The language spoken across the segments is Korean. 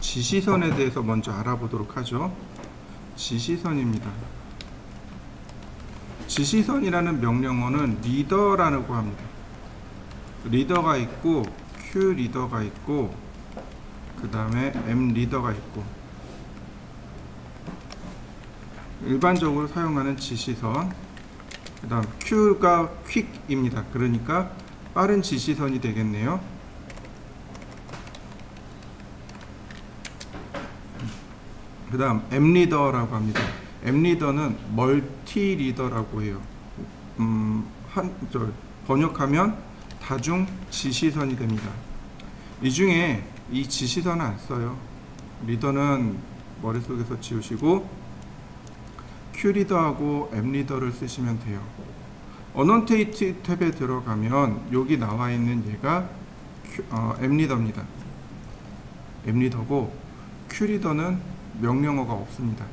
지시선에 대해서 먼저 알아보도록 하죠. 지시선입니다. 지시선이라는 명령어는 리더라고 합니다. 리더가 있고 Q 리더가 있고 그 다음에 M 리더가 있고, 일반적으로 사용하는 지시선, 그 다음 Q가 퀵입니다. 그러니까 빠른 지시선이 되겠네요. 그 다음 M 리더라고 합니다. M 리더는 멀티 리더라고 해요. 번역하면 다중 지시선이 됩니다. 이 중에 이 지시선은 안 써요. 리더는 머릿속에서 지우시고 Q 리더하고 M 리더를 쓰시면 돼요. 어넌테이트 탭에 들어가면 여기 나와 있는 얘가 M 리더입니다. M 리더고 Q 리더는 명령어가 없습니다.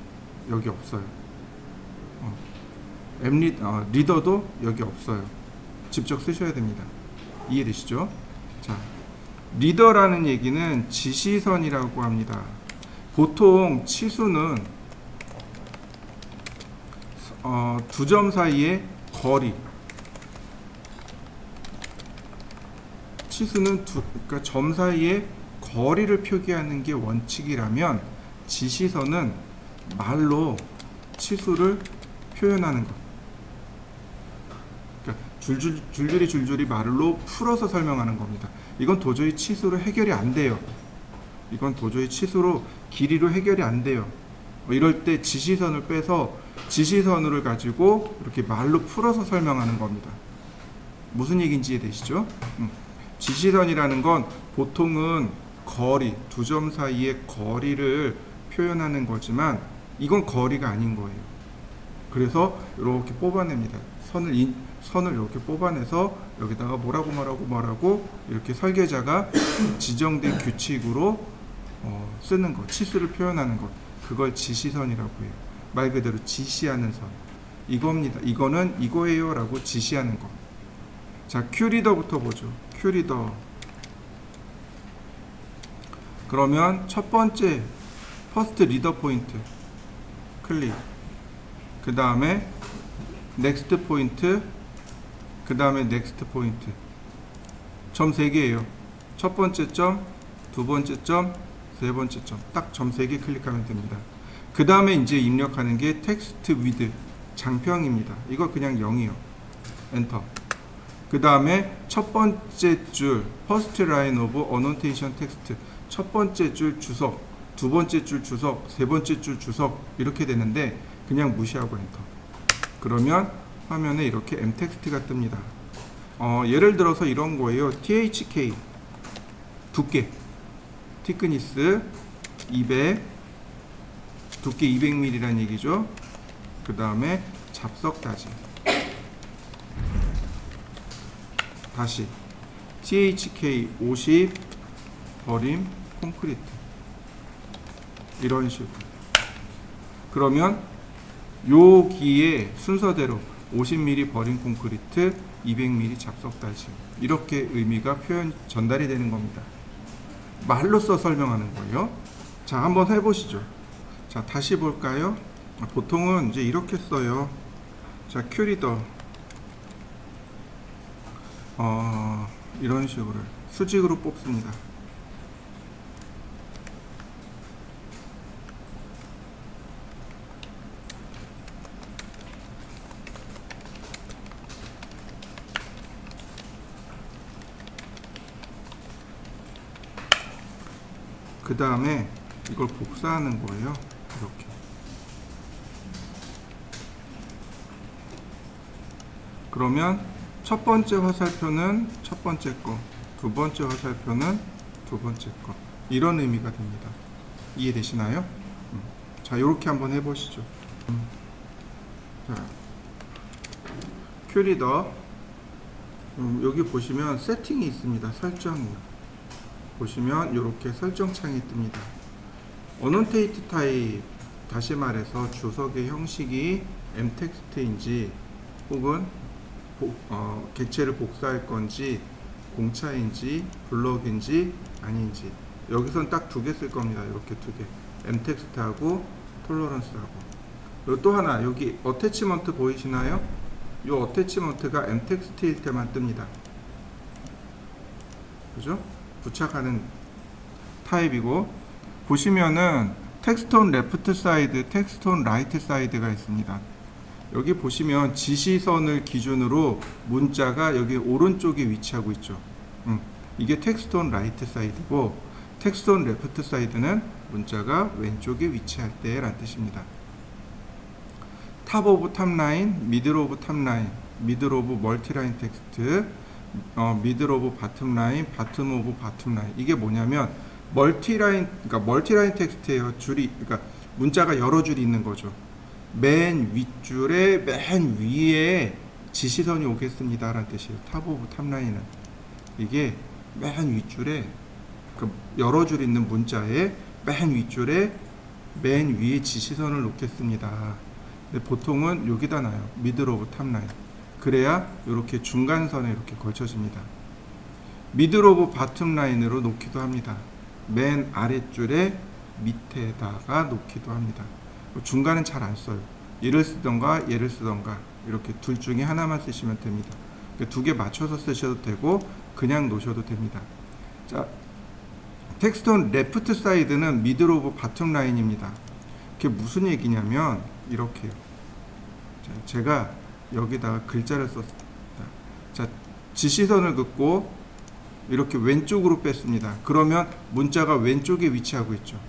여기 없어요. 리더도 여기 없어요. 직접 쓰셔야 됩니다. 이해되시죠? 자, 리더라는 얘기는 지시선이라고 합니다. 보통 치수는 두 점 사이의 거리, 치수는 그러니까 점 사이의 거리를 표기하는 게 원칙이라면, 지시선은 말로 치수를 표현하는 것. 그러니까 줄줄이 말로 풀어서 설명하는 겁니다. 이건 도저히 치수로 해결이 안 돼요. 이건 도저히 치수로, 길이로 해결이 안 돼요. 이럴 때 지시선을 빼서 지시선을 가지고 이렇게 말로 풀어서 설명하는 겁니다. 무슨 얘기인지 이해되시죠? 지시선이라는 건 보통은 거리, 두 점 사이의 거리를 표현하는 거지만 이건 거리가 아닌 거예요. 그래서 이렇게 뽑아냅니다. 선을 이렇게 뽑아내서 여기다가 뭐라고 이렇게 설계자가 지정된 규칙으로 쓰는 것, 치수를 표현하는 것, 그걸 지시선이라고 해요. 말 그대로 지시하는 선, 이겁니다. 이거는 이거예요 라고 지시하는 것. 자, Q 리더부터 보죠. Q 리더. 그러면 첫 번째 퍼스트 리더 포인트 클릭, 그 다음에 넥스트 포인트, 그 다음에 넥스트 포인트. 점 3개예요. 첫 번째 점, 두 번째 점, 세 번째 점. 딱 점 3개 클릭하면 됩니다. 그 다음에 이제 입력하는 게 텍스트 위드, 장평입니다. 이거 그냥 0이요. 엔터. 그 다음에 첫 번째 줄 first line of annotation text, 첫 번째 줄 주석, 두 번째 줄 주석, 세 번째 줄 주석, 이렇게 되는데 그냥 무시하고 엔터. 그러면 화면에 이렇게 m텍스트가 뜹니다. 예를 들어서 이런 거예요. thk 두께, thickness 200, 두께 200mm라는 얘기죠. 그 다음에 잡석다지, 다시 thk 50 버림 콘크리트, 이런 식으로. 그러면 여기에 순서대로 50mm 버림 콘크리트, 200mm 잡석다지, 이렇게 의미가 전달이 되는 겁니다. 말로써 설명하는 거예요. 자, 한번 해보시죠. 자, 다시 볼까요? 보통은 이제 이렇게 써요. 자, Q 리더 이런 식으로 수직으로 뽑습니다. 그 다음에 이걸 복사하는 거예요. 이렇게. 그러면 첫 번째 화살표는 첫 번째 거, 두 번째 화살표는 두 번째 거, 이런 의미가 됩니다. 이해되시나요? 자, 이렇게 한번 해보시죠. 자, Q 리더 여기 보시면 세팅이 있습니다. 설정이요. 보시면 이렇게 설정창이 뜹니다. 어넌테이트 타입, 다시 말해서 주석의 형식이 m텍스트인지 혹은 객체를 복사할 건지 공차인지 블럭인지 아닌지, 여기선 딱 두 개 쓸 겁니다. 이렇게 두 개. m텍스트하고 톨러런스하고. 그리고 또 하나, 여기 어태치먼트 보이시나요? 이 어태치먼트가 m텍스트일 때만 뜹니다. 그죠? 부착하는 타입이고, 보시면은 텍스트 온 레프트 사이드, 텍스트 온 라이트 사이드가 있습니다. 여기 보시면 지시선을 기준으로 문자가 여기 오른쪽에 위치하고 있죠. 이게 텍스트 온 라이트 사이드고, 텍스트 온 레프트 사이드는 문자가 왼쪽에 위치할 때 라는 뜻입니다. 탑 오브 탑라인, 미들 오브 탑라인, 미들 오브 멀티라인 텍스트, 미들 오브 바텀라인, 바텀 오브 바텀라인. 이게 뭐냐면 멀티라인, 그러니까 멀티라인 텍스트예요. 줄이, 그러니까 문자가 여러 줄이 있는 거죠. 맨 윗줄에 맨 위에 지시선이 오겠습니다 라는 뜻이에요. 탑 오브 탑라인은 이게 맨 윗줄에 그 여러 줄 있는 문자에 맨 윗줄에 맨 위에 지시선을 놓겠습니다. 근데 보통은 여기다 놔요. 미들 오브 탑라인. 그래야 이렇게 중간선에 이렇게 걸쳐집니다. 미들 오브 바텀 라인으로 놓기도 합니다. 맨 아랫줄에 밑에다가 놓기도 합니다. 중간은 잘 안 써요. 얘를 쓰던가 얘를 쓰던가 이렇게 둘 중에 하나만 쓰시면 됩니다. 두 개 맞춰서 쓰셔도 되고 그냥 놓으셔도 됩니다. 자, 텍스트 온 레프트 사이드는 미들 오브 바텀 라인입니다. 그게 무슨 얘기냐면 이렇게요. 자, 제가 여기다가 글자를 썼습니다. 자, 지시선을 긋고 이렇게 왼쪽으로 뺐습니다. 그러면 문자가 왼쪽에 위치하고 있죠.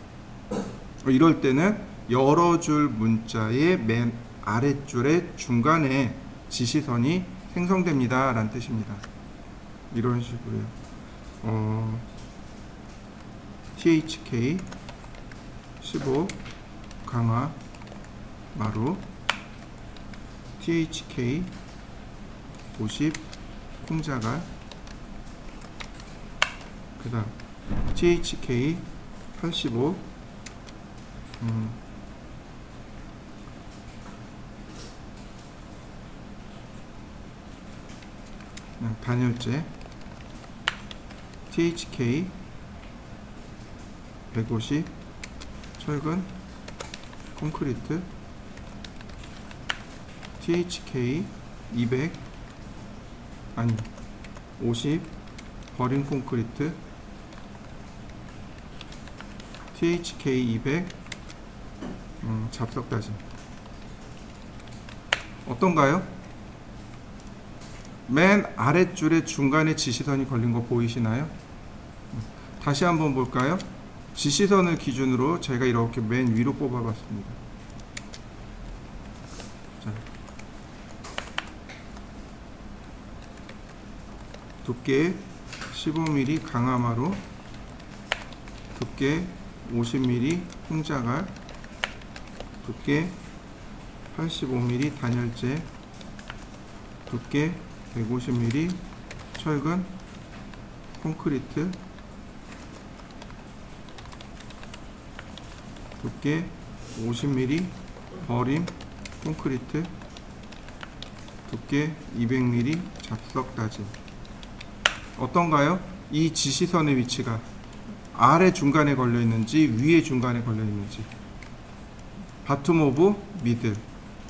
이럴 때는 여러 줄 문자의 맨 아랫줄의 중간에 지시선이 생성됩니다 라는 뜻입니다. 이런 식으로요. THK 15 강화 마루 THK 50 콩자갈 그 다음 THK 85 그냥 단열재 THK 150 철근 콘크리트 THK 200 아니 50 버린 콘크리트 THK 200 잡석 다짐. 어떤가요? 맨 아랫줄에 중간에 지시선이 걸린 거 보이시나요? 다시 한번 볼까요? 지시선을 기준으로 제가 이렇게 맨 위로 뽑아봤습니다. 자, 두께 15mm 강화마루, 두께 50mm 콩자갈, 두께 85mm 단열재, 두께 150mm 철근 콘크리트, 두께 50mm 버림 콘크리트, 두께 200mm 잡석 다짐. 어떤가요? 이 지시선의 위치가 아래 중간에 걸려 있는지 위에 중간에 걸려 있는지. 바텀 오브 미들,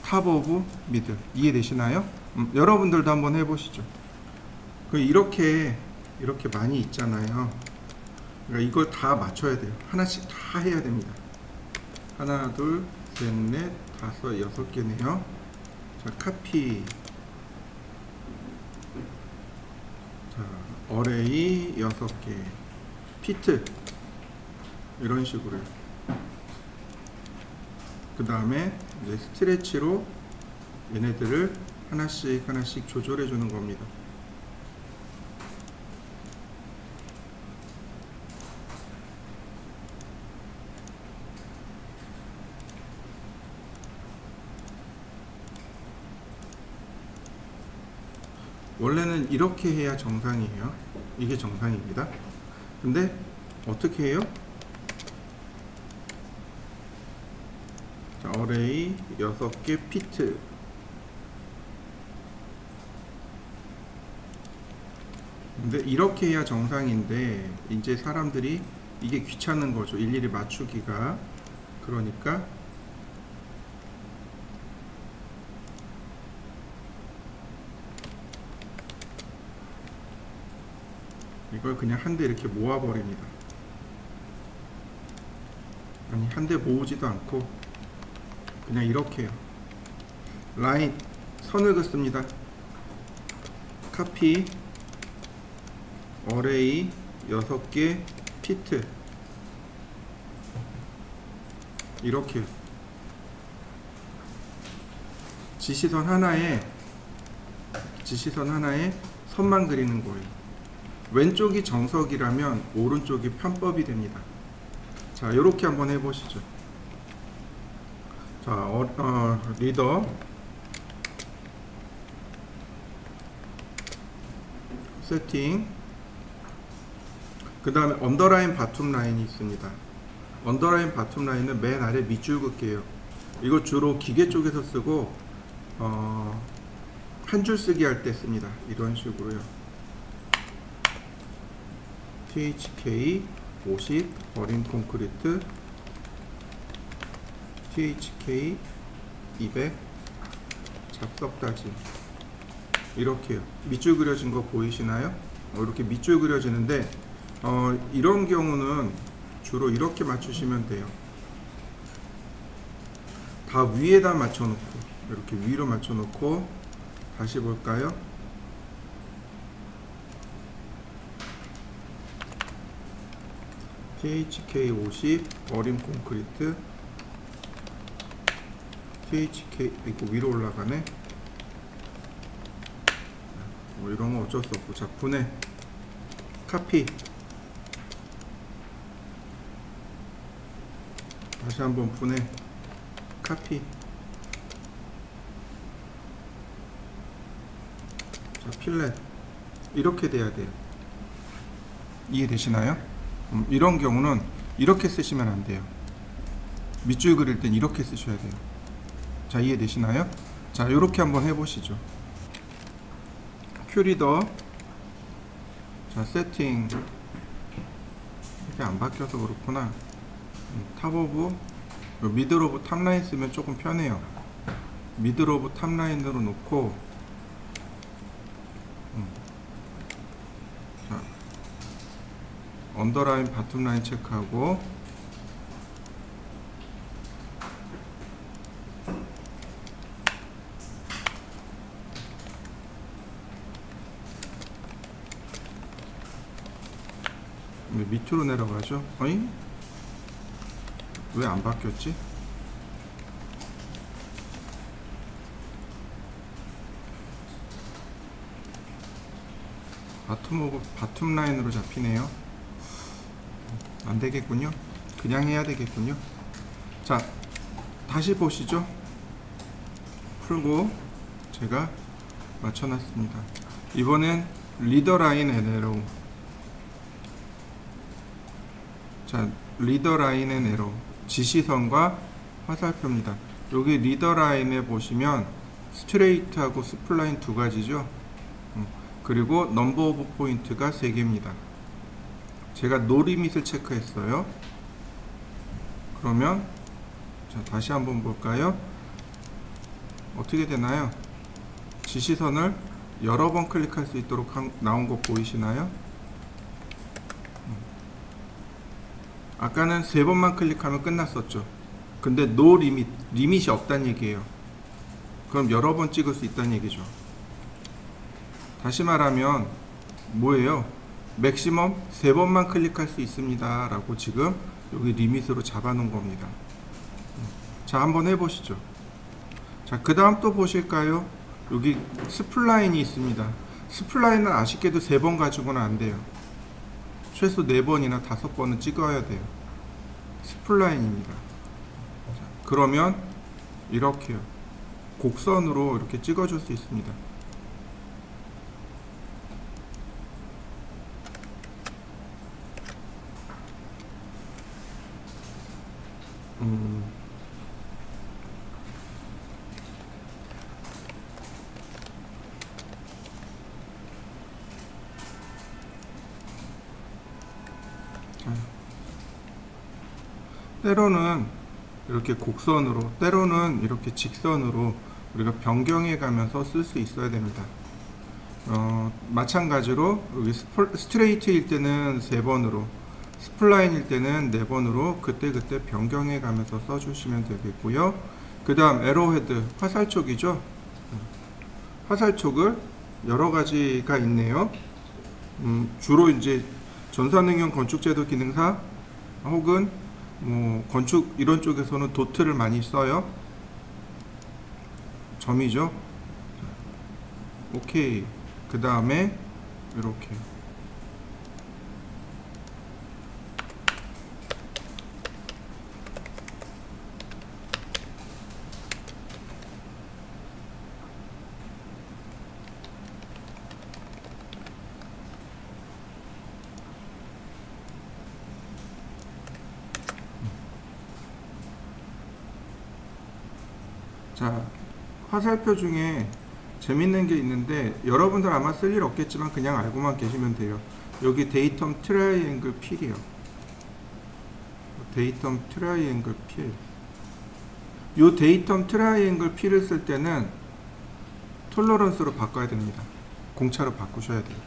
탑 오브 미들. 이해되시나요? 여러분들도 한번 해보시죠. 이렇게 많이 있잖아요. 그러니까 이걸 다 맞춰야 돼요. 하나씩 다 해야 됩니다. 하나, 둘, 셋, 넷, 다섯, 6개네요. 자, 카피. 자, 어레이 6개. 피트. 이런 식으로요. 그 다음에 이제 스트레치로 얘네들을 하나씩 하나씩 조절해 주는 겁니다. 원래는 이렇게 해야 정상이에요. 이게 정상입니다. 근데 어떻게 해요? 자, 어레이 6개 피트. 근데 이렇게 해야 정상인데 이제 사람들이 이게 귀찮은 거죠. 일일이 맞추기가. 그러니까 이걸 그냥 한 대 이렇게 모아버립니다. 아니, 한 대 모으지도 않고 그냥 이렇게요. 라인 선을 긋습니다. 카피 어레이 6개 피트 이렇게요. 지시선 하나에 선만 그리는 거예요. 왼쪽이 정석이라면 오른쪽이 편법이 됩니다. 자, 이렇게 한번 해보시죠. 자, 리더 세팅, 그 다음에 언더라인 바텀 라인이 있습니다. 언더라인 바텀 라인은 맨 아래 밑줄 긋기예요. 이거 주로 기계 쪽에서 쓰고 한 줄 쓰기 할 때 씁니다. 이런 식으로요. THK 50 어린 콘크리트, THK 200 잡석다짐 이렇게요. 밑줄 그려진 거 보이시나요? 이렇게 밑줄 그려지는데 이런 경우는 주로 이렇게 맞추시면 돼요. 다 위에다 맞춰놓고 이렇게 위로 맞춰놓고 다시 볼까요? THK 50 어린 콘크리트, THK 이거 위로 올라가네. 이런 거 어쩔 수 없고, 자, 분해 카피 다시 한번 분해 카피. 자, 필렛 이렇게 돼야 돼요. 이해되시나요? 이런 경우는 이렇게 쓰시면 안 돼요. 밑줄 그릴 땐 이렇게 쓰셔야 돼요. 자, 이해되시나요? 자, 이렇게 한번 해보시죠. 큐리더, 자, 세팅 이게 안 바뀌어서 그렇구나. 탑 오브, 미들 오브 탑라인 쓰면 조금 편해요. 미들 오브 탑라인으로 놓고, 자, 언더라인 바텀라인 체크하고, 밑으로 내려가죠. 어이? 왜 안 바뀌었지? 바텀 라인으로 잡히네요. 안 되겠군요. 그냥 해야 되겠군요. 자, 다시 보시죠. 풀고 제가 맞춰놨습니다. 이번엔 리더 라인 앤 에러. 자, 리더 라인 앤 에러, 지시선과 화살표입니다. 여기 리더 라인에 보시면 스트레이트하고 스플라인 두 가지죠. 그리고 넘버 오브 포인트가 3개입니다. 제가 노 리밋을 체크했어요. 그러면 자, 다시 한번 볼까요? 어떻게 되나요? 지시선을 여러 번 클릭할 수 있도록 나온 거 보이시나요? 아까는 3번만 클릭하면 끝났었죠. 근데 노 리밋, 리밋이 없다는 얘기예요. 그럼 여러 번 찍을 수 있다는 얘기죠. 다시 말하면 뭐예요? 맥시멈 3번만 클릭할 수 있습니다 라고 지금 여기 리밋으로 잡아 놓은 겁니다. 자, 한번 해보시죠. 자, 그 다음 또 보실까요? 여기 스플라인이 있습니다. 스플라인은 아쉽게도 3번 가지고는 안 돼요. 최소 4번이나 5번은 찍어야 돼요. 스플라인입니다. 자, 그러면 이렇게요. 곡선으로 이렇게 찍어줄 수 있습니다. 때로는 이렇게 곡선으로, 때로는 이렇게 직선으로 우리가 변경해 가면서 쓸 수 있어야 됩니다. 마찬가지로 여기 스트레이트일 때는 3번으로, 스플라인일 때는 4번으로 그때그때 변경해 가면서 써주시면 되겠고요. 그 다음 에로헤드, 화살촉이죠. 화살촉을 여러 가지가 있네요. 주로 이제 전산응용 건축제도 기능사 혹은 뭐 건축 이런 쪽에서는 도트를 많이 써요. 점이죠. 오케이. 그 다음에 이렇게 자, 화살표 중에 재밌는 게 있는데 여러분들 아마 쓸 일 없겠지만 그냥 알고만 계시면 돼요. 여기 데이텀 트라이앵글 필이요. 데이텀 트라이앵글 필. 요 데이텀 트라이앵글 필을 쓸 때는 톨러런스로 바꿔야 됩니다. 공차로 바꾸셔야 돼요.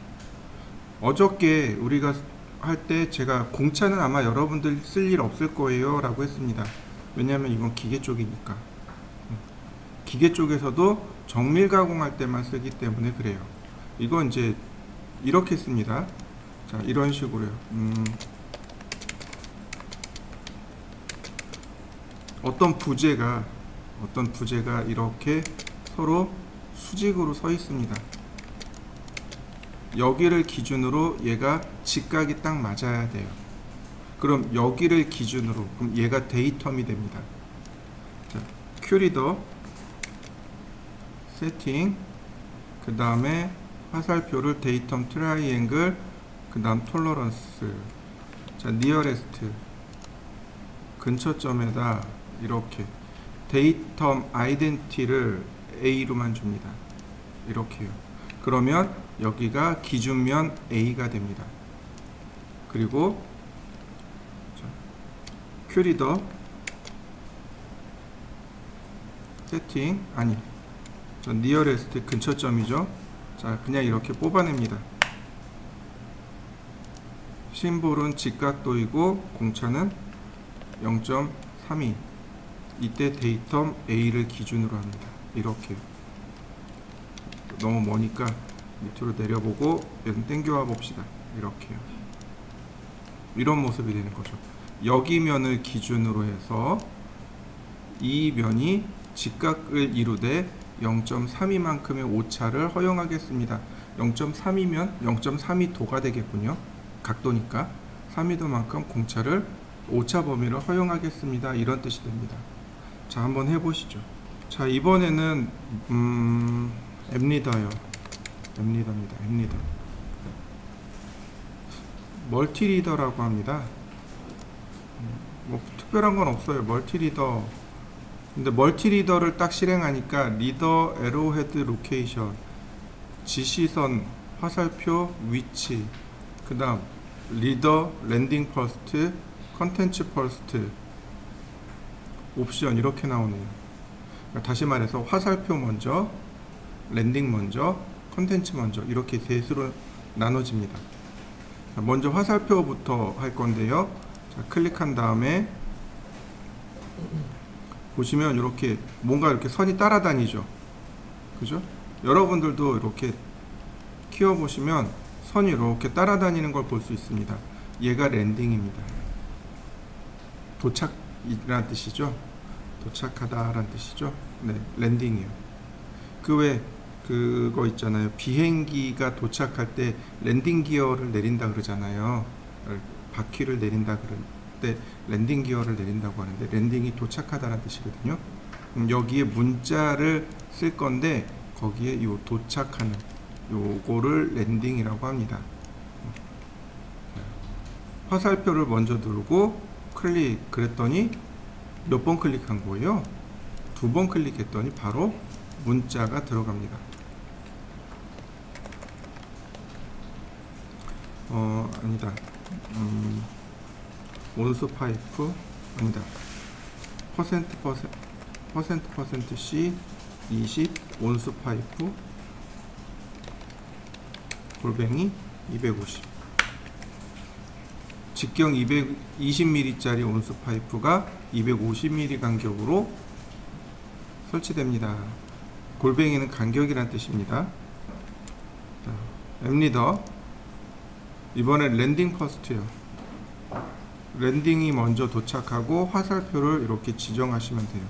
어저께 우리가 할 때 제가 공차는 아마 여러분들 쓸 일 없을 거예요 라고 했습니다. 왜냐하면 이건 기계 쪽이니까. 기계 쪽에서도 정밀 가공할 때만 쓰기 때문에 그래요. 이건 이제 이렇게 씁니다. 자, 이런 식으로요. 어떤 부재가 이렇게 서로 수직으로 서 있습니다. 여기를 기준으로 얘가 직각이 딱 맞아야 돼요. 그럼 여기를 기준으로 그럼 얘가 데이텀이 됩니다. 자, 큐리더 세팅, 그 다음에 화살표를 데이텀 트라이앵글, 그 다음 톨러런스, 자, 니어레스트 근처점에다 이렇게 데이텀 아이덴티를 A로만 줍니다. 이렇게요. 그러면 여기가 기준면 A가 됩니다. 그리고 큐리더 세팅, 아니 니어레스트 근처점이죠. 자, 그냥 이렇게 뽑아냅니다. 심볼은 직각도이고 공차는 0.32. 이때 데이텀 A를 기준으로 합니다. 이렇게. 너무 머니까 밑으로 내려보고 얘는 땡겨와 봅시다. 이렇게요. 이런 모습이 되는 거죠. 여기 면을 기준으로 해서 이 면이 직각을 이루되 0.32만큼의 오차를 허용하겠습니다. 0.3이면 0.32도가 되겠군요. 각도니까 32도만큼 공차를 오차 범위를 허용하겠습니다. 이런 뜻이 됩니다. 자, 한번 해보시죠. 자, 이번에는 앱리더요. 앱리더입니다. 앱리더. 멀티리더라고 합니다. 뭐 특별한 건 없어요. 멀티리더. 근데 멀티리더를 딱 실행하니까 리더 에로헤드 로케이션, 지시선, 화살표, 위치, 그 다음 리더 랜딩 퍼스트, 컨텐츠 퍼스트, 옵션 이렇게 나오네요. 그러니까 다시 말해서 화살표 먼저, 랜딩 먼저, 컨텐츠 먼저 이렇게 셋으로 나눠집니다. 자, 먼저 화살표부터 할 건데요. 자, 클릭한 다음에 보시면 이렇게 뭔가 이렇게 선이 따라다니죠. 그죠? 여러분들도 이렇게 키워보시면 선이 이렇게 따라다니는 걸 볼 수 있습니다. 얘가 랜딩입니다. 도착이라는 뜻이죠. 도착하다라는 뜻이죠. 네, 랜딩이에요. 그 외 그거 있잖아요. 비행기가 도착할 때 랜딩 기어를 내린다 그러잖아요. 바퀴를 내린다 그럴 때 랜딩 기어를 내린다고 하는데 랜딩이 도착하다라는 뜻이거든요. 여기에 문자를 쓸 건데 거기에 요 도착하는 요거를 랜딩이라고 합니다. 화살표를 먼저 누르고 클릭 그랬더니 몇 번 클릭한 거예요? 2번 클릭했더니 바로 문자가 들어갑니다. 아니다. 온수 파이프 아니다. 퍼센트 C 20 온수 파이프 골뱅이 250. 직경 220mm 짜리 온수 파이프가 250mm 간격으로 설치됩니다. 골뱅이는 간격이란 뜻입니다. 앱리더, 이번엔 랜딩 퍼스트요. 랜딩이 먼저 도착하고 화살표를 이렇게 지정하시면 돼요.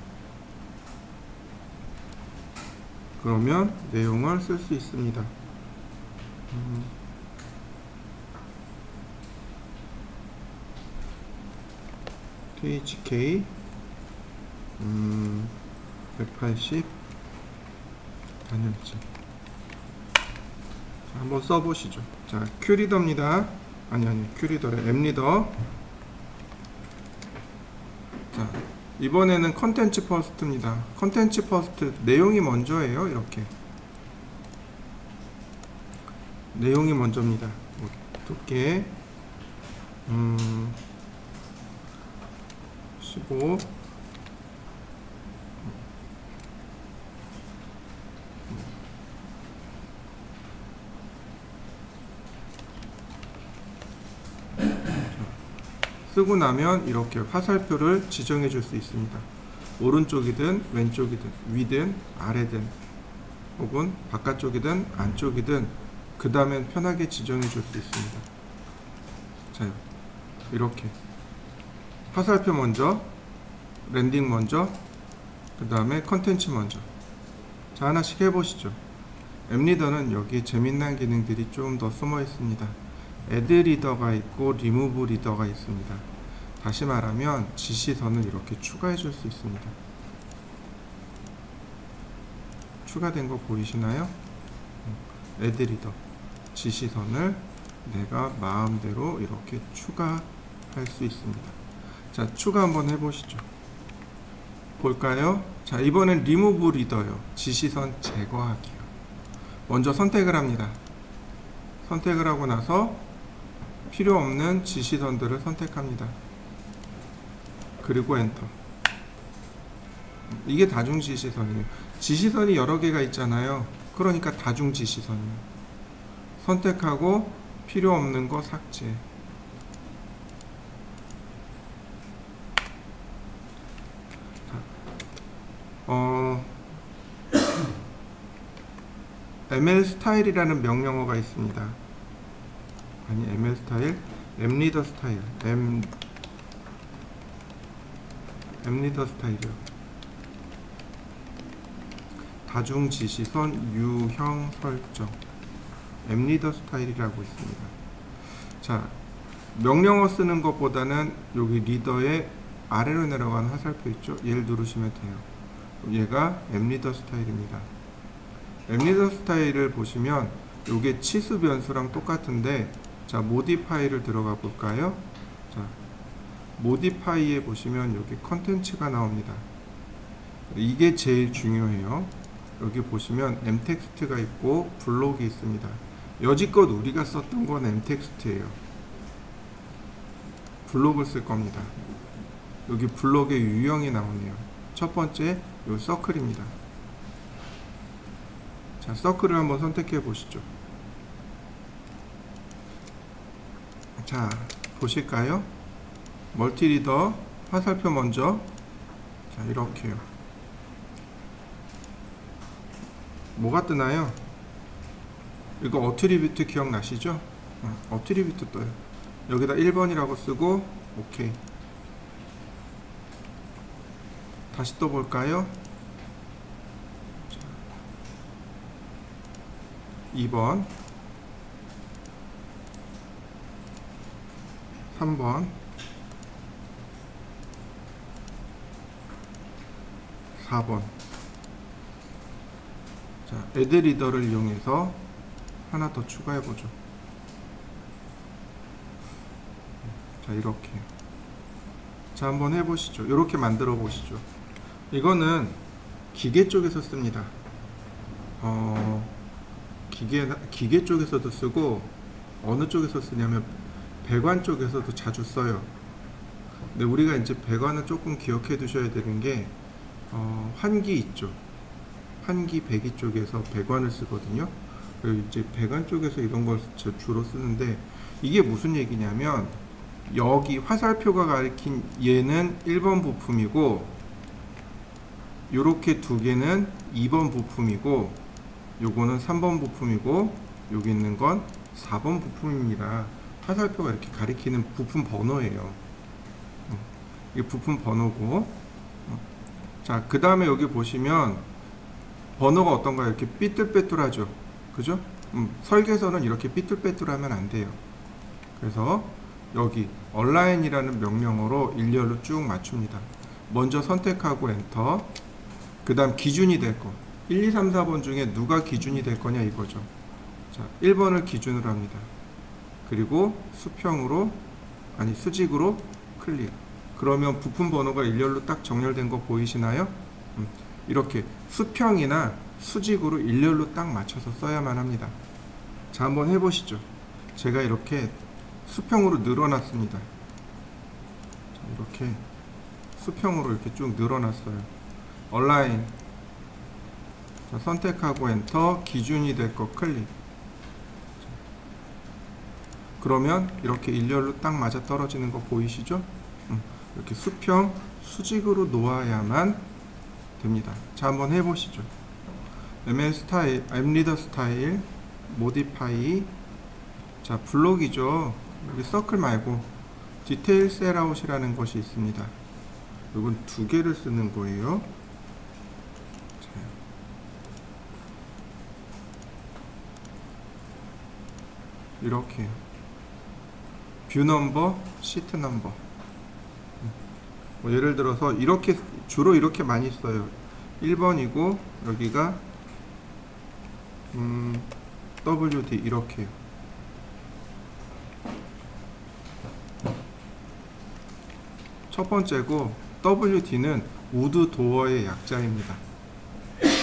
그러면 내용을 쓸 수 있습니다. THK 180 단열재. 한번 써보시죠. 자, 큐리더입니다. 아니 큐리더래. 앱리더. 자, 이번에는 컨텐츠 퍼스트입니다. 컨텐츠 퍼스트, 내용이 먼저예요. 이렇게 내용이 먼저입니다. 두께 15 쓰고 나면 이렇게 화살표를 지정해 줄 수 있습니다. 오른쪽이든 왼쪽이든 위든 아래든 혹은 바깥쪽이든 안쪽이든 그 다음엔 편하게 지정해 줄 수 있습니다. 자, 이렇게 화살표 먼저, 랜딩 먼저, 그 다음에 컨텐츠 먼저. 자, 하나씩 해보시죠. 앱리더는 여기 재미난 기능들이 좀 더 숨어 있습니다. 애드 리더가 있고 리무브 리더가 있습니다. 다시 말하면 지시선을 이렇게 추가해 줄 수 있습니다. 추가된 거 보이시나요? 애드 리더, 지시선을 내가 마음대로 이렇게 추가할 수 있습니다. 자, 추가 한번 해보시죠. 볼까요? 자, 이번엔 리무브 리더요. 지시선 제거하기요. 먼저 선택을 합니다. 선택을 하고 나서 필요 없는 지시선들을 선택합니다. 그리고 엔터. 이게 다중 지시선이에요. 지시선이 여러 개가 있잖아요. 그러니까 다중 지시선이에요. 선택하고 필요 없는 거 삭제. ML 스타일이라는 명령어가 있습니다. 아니, ML 스타일, 앱리더 스타일, 앱리더 스타일이요. 다중 지시선 유형 설정, 앱리더 스타일이라고 있습니다. 자, 명령어 쓰는 것보다는 여기 리더의 아래로 내려가는 화살표 있죠? 얘를 누르시면 돼요. 얘가 앱리더 스타일입니다. 앱리더 스타일을 보시면 요게 치수 변수랑 똑같은데, 자, 모디파이를 들어가 볼까요? 자, 모디파이에 보시면 여기 컨텐츠가 나옵니다. 이게 제일 중요해요. 여기 보시면 엠텍스트가 있고 블록이 있습니다. 여지껏 우리가 썼던 건 엠텍스트예요. 블록을 쓸 겁니다. 여기 블록의 유형이 나오네요. 첫 번째 요 서클입니다. 자, 서클을 한번 선택해 보시죠. 자, 보실까요? 멀티리더 화살표 먼저. 자, 이렇게요. 뭐가 뜨나요? 이거 어트리뷰트 기억나시죠? 어트리뷰트 떠요. 여기다 1번이라고 쓰고 오케이. 다시 또 볼까요? 2번 3번 4번. 자, 애드 리더를 이용해서 하나 더 추가해 보죠. 자, 이렇게. 자, 한번 해보시죠. 이렇게 만들어 보시죠. 이거는 기계 쪽에서 씁니다. 기계 쪽에서도 쓰고, 어느 쪽에서 쓰냐면 배관 쪽에서도 자주 써요. 근데 우리가 이제 배관을 조금 기억해 두셔야 되는 게 환기 있죠. 환기 배기 쪽에서 배관을 쓰거든요. 그리고 이제 배관 쪽에서 이런 걸 주로 쓰는데, 이게 무슨 얘기냐면 여기 화살표가 가리킨 얘는 1번 부품이고, 요렇게 두 개는 2번 부품이고, 요거는 3번 부품이고, 여기 있는 건 4번 부품입니다. 화살표가 이렇게 가리키는 부품 번호예요. 이게 부품 번호고, 자, 그 다음에 여기 보시면 번호가 어떤가요? 이렇게 삐뚤빼뚤하죠. 그죠? 설계서는 이렇게 삐뚤빼뚤하면 안 돼요. 그래서 여기 얼라인이라는 명령어로 일렬로 쭉 맞춥니다. 먼저 선택하고 엔터. 그 다음 기준이 될 거, 1, 2, 3, 4번 중에 누가 기준이 될 거냐 이거죠. 자, 1번을 기준으로 합니다. 그리고 수평으로, 아니 수직으로 클릭. 그러면 부품 번호가 일렬로 딱 정렬된 거 보이시나요? 이렇게 수평이나 수직으로 일렬로 딱 맞춰서 써야만 합니다. 자, 한번 해보시죠. 제가 이렇게 수평으로 늘어났습니다. 자, 이렇게 수평으로 이렇게 쭉 늘어났어요. 얼라인. 자, 선택하고 엔터. 기준이 될 거 클릭. 그러면 이렇게 일렬로 딱 맞아 떨어지는 거 보이시죠? 이렇게 수평, 수직으로 놓아야만 됩니다. 자, 한번 해보시죠. ML 스타일, 앱리더 스타일, 모디파이. 자, 블록이죠. 여기 서클 말고 디테일 셀아웃이라는 것이 있습니다. 이건 두 개를 쓰는 거예요. 자, 이렇게 뷰 넘버, 시트 넘버. 예를 들어서 이렇게 주로 이렇게 많이 써요. 1번이고 여기가 WD 이렇게요. 첫 번째고, WD는 우드 도어의 약자입니다.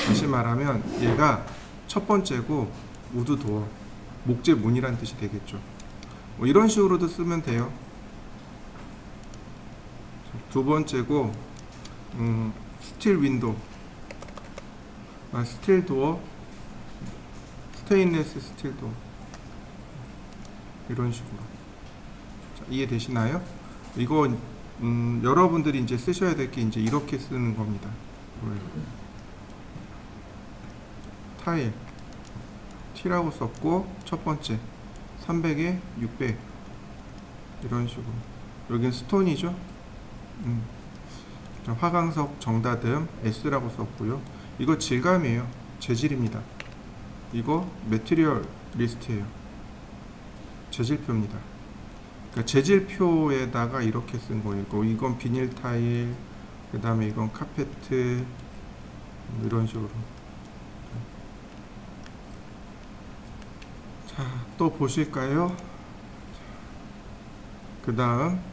다시 말하면 얘가 첫 번째고 우드 도어, 목재 문이란 뜻이 되겠죠. 뭐 이런 식으로도 쓰면 돼요. 두 번째고 스틸 윈도우, 스틸 도어, 스테인레스 스틸 도어, 이런 식으로. 자, 이해되시나요? 이거 여러분들이 이제 쓰셔야 될 게 이제 이렇게 쓰는 겁니다. 타일 T라고 썼고, 첫 번째 300에 600 이런 식으로. 여기는 스톤이죠. 화강석 정다듬 S라고 썼고요. 이거 질감이에요. 재질입니다. 이거 매트리얼 리스트예요. 재질표입니다. 그러니까 재질표에다가 이렇게 쓴 거예요. 이건 비닐 타일, 그 다음에 이건 카페트, 이런 식으로. 자, 또 보실까요? 그 다음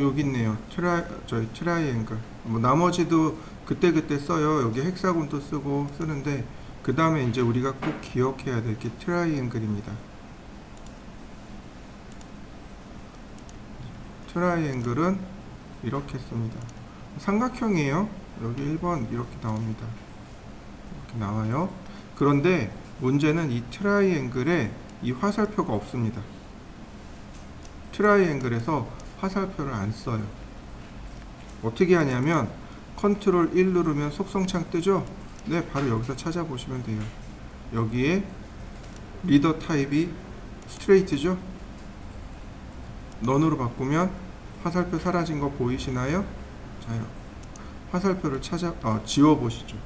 여기 있네요. 트라이앵글. 나머지도 그때그때 써요. 여기 헥사곤도 쓰는데, 그 다음에 이제 우리가 꼭 기억해야 될 게 트라이앵글입니다. 트라이앵글은 이렇게 씁니다. 삼각형이에요. 여기 1번 이렇게 나옵니다. 이렇게 나와요. 그런데 문제는 이 트라이앵글에 이 화살표가 없습니다. 트라이앵글에서 화살표를 안 써요. 어떻게 하냐면 컨트롤 1 누르면 속성창 뜨죠? 네, 바로 여기서 찾아보시면 돼요. 여기에 리더 타입이 스트레이트죠? 넌으로 바꾸면 화살표 사라진 거 보이시나요? 자, 화살표를 지워보시죠.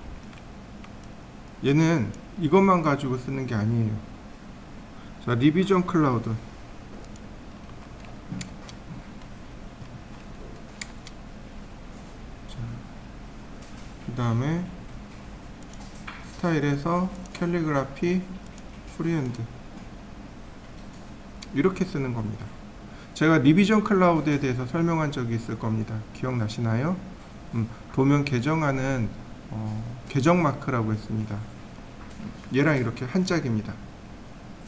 얘는 이것만 가지고 쓰는 게 아니에요. 자, 리비전 클라우드. 그 다음에 스타일에서 캘리그라피, 프리핸드 이렇게 쓰는 겁니다. 제가 리비전 클라우드에 대해서 설명한 적이 있을 겁니다. 기억나시나요? 도면 계정하는 계정 마크라고 했습니다. 얘랑 이렇게 한 짝입니다.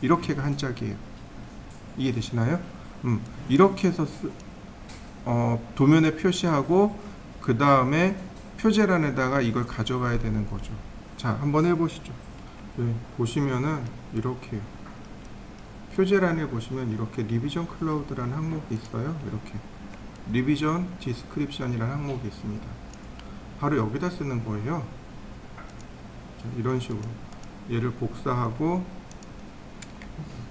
이렇게가 한 짝이에요. 이해되시나요? 이렇게 해서 도면에 표시하고 그 다음에 표제란에다가 이걸 가져가야 되는 거죠. 자, 한번 해보시죠. 네, 보시면은 이렇게요. 표제란에 보시면 이렇게 리비전 클라우드라는 항목이 있어요. 이렇게 리비전 디스크립션이라는 항목이 있습니다. 바로 여기다 쓰는 거예요. 자, 이런 식으로 얘를 복사하고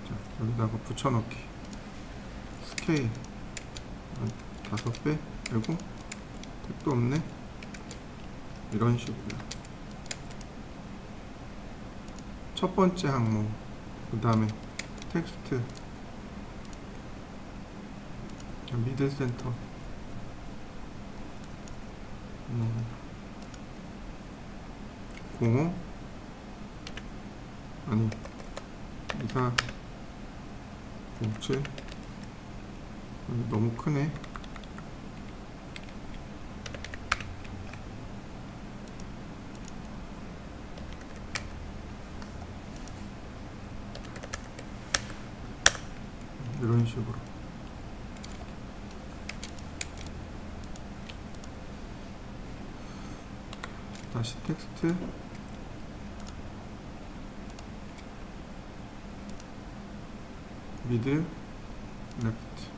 자, 여기다가 붙여넣기 스케일 5배 그리고 택도 없네. 이런 식으로요. 첫 번째 항목, 그 다음에 텍스트, 미들 센터, 공호, 아니 24, 07, 너무 크네. 이런 식으로 다시 텍스트 미들 레프트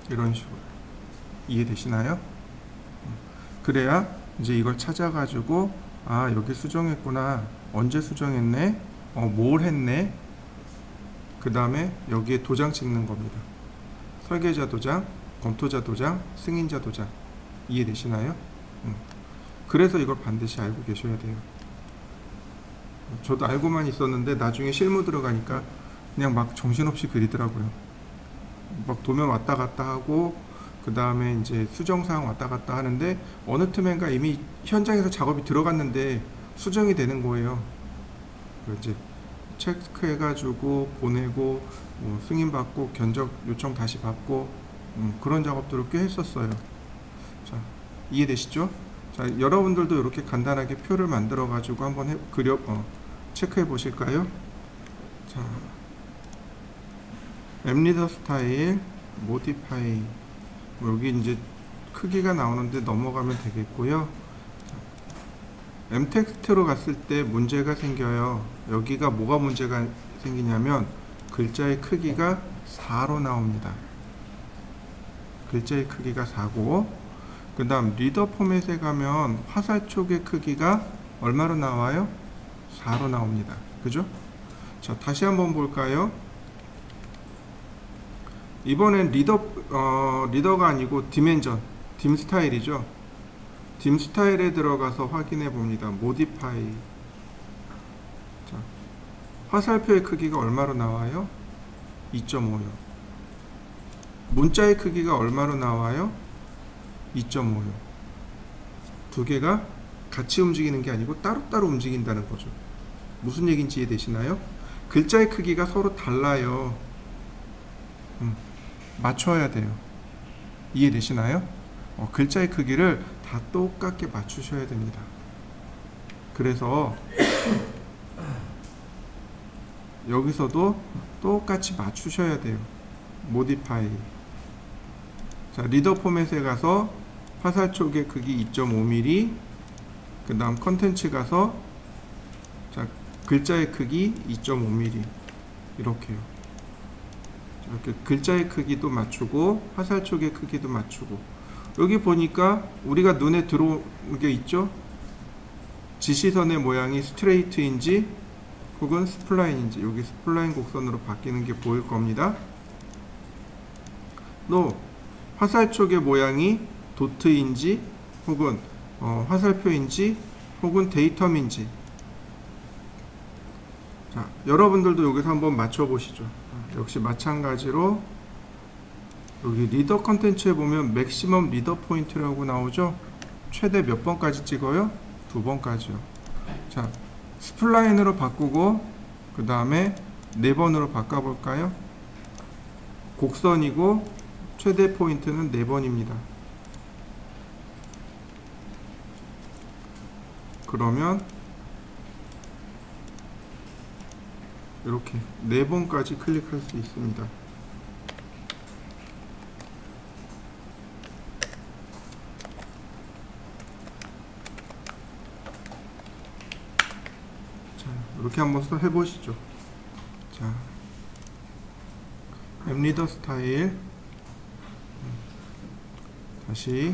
이런 식으로 이해되시나요? 그래야 이제 이걸 찾아가지고 아 여기 수정했구나, 언제 수정했네, 뭘 했네, 그 다음에 여기에 도장 찍는 겁니다. 설계자 도장, 검토자 도장, 승인자 도장. 이해되시나요? 그래서 이걸 반드시 알고 계셔야 돼요. 저도 알고만 있었는데 나중에 실무 들어가니까 그냥 막 정신없이 그리더라고요. 막 도면 왔다 갔다 하고 그 다음에 이제 수정사항 왔다 갔다 하는데 어느 틈엔가 이미 현장에서 작업이 들어갔는데 수정이 되는 거예요. 이제 체크해가지고 보내고 승인 받고 견적 요청 다시 받고 그런 작업들을 꽤 했었어요. 자, 이해되시죠? 자, 여러분들도 이렇게 간단하게 표를 만들어 가지고 한번 체크해 보실까요? 자, 앱리더 스타일, 모디파이, 여기 이제 크기가 나오는데 넘어가면 되겠고요. 엠텍스트로 갔을 때 문제가 생겨요. 여기가 뭐가 문제가 생기냐면 글자의 크기가 4로 나옵니다. 글자의 크기가 4고, 그 다음 리더 포맷에 가면 화살촉의 크기가 얼마로 나와요? 4로 나옵니다. 그죠? 자, 다시 한번 볼까요? 이번엔 리더가 아니고 디멘전, 딤 스타일이죠. 딤 스타일에 들어가서 확인해 봅니다. 모디파이. 자, 화살표의 크기가 얼마로 나와요? 2.5요. 문자의 크기가 얼마로 나와요? 2.5요. 두 개가 같이 움직이는 게 아니고 따로따로 움직인다는 거죠. 무슨 얘기인지 이해되시나요? 글자의 크기가 서로 달라요. 맞춰야 돼요. 이해되시나요? 글자의 크기를 다 똑같게 맞추셔야 됩니다. 그래서 여기서도 똑같이 맞추셔야 돼요. 모디파이. 자, 리더 포맷에 가서 화살촉의 크기 2.5mm, 그 다음 컨텐츠 가서 자, 글자의 크기 2.5mm 이렇게요. 이렇게 글자의 크기도 맞추고 화살촉의 크기도 맞추고, 여기 보니까 우리가 눈에 들어오는 게 있죠? 지시선의 모양이 스트레이트인지 혹은 스플라인인지, 여기 스플라인 곡선으로 바뀌는 게 보일 겁니다. 또 화살촉의 모양이 도트인지 혹은 화살표인지 혹은 데이텀인지. 자, 여러분들도 여기서 한번 맞춰 보시죠. 역시 마찬가지로 여기 리더 컨텐츠에 보면 맥시멈 리더 포인트라고 나오죠. 최대 몇 번까지 찍어요? 2번까지요. 자, 스플라인으로 바꾸고 그 다음에 4번으로 바꿔볼까요? 곡선이고 최대 포인트는 4번입니다. 그러면 이렇게 4번까지 클릭할 수 있습니다. 자, 이렇게 한번 해보시죠. 자, 앱리더 스타일 다시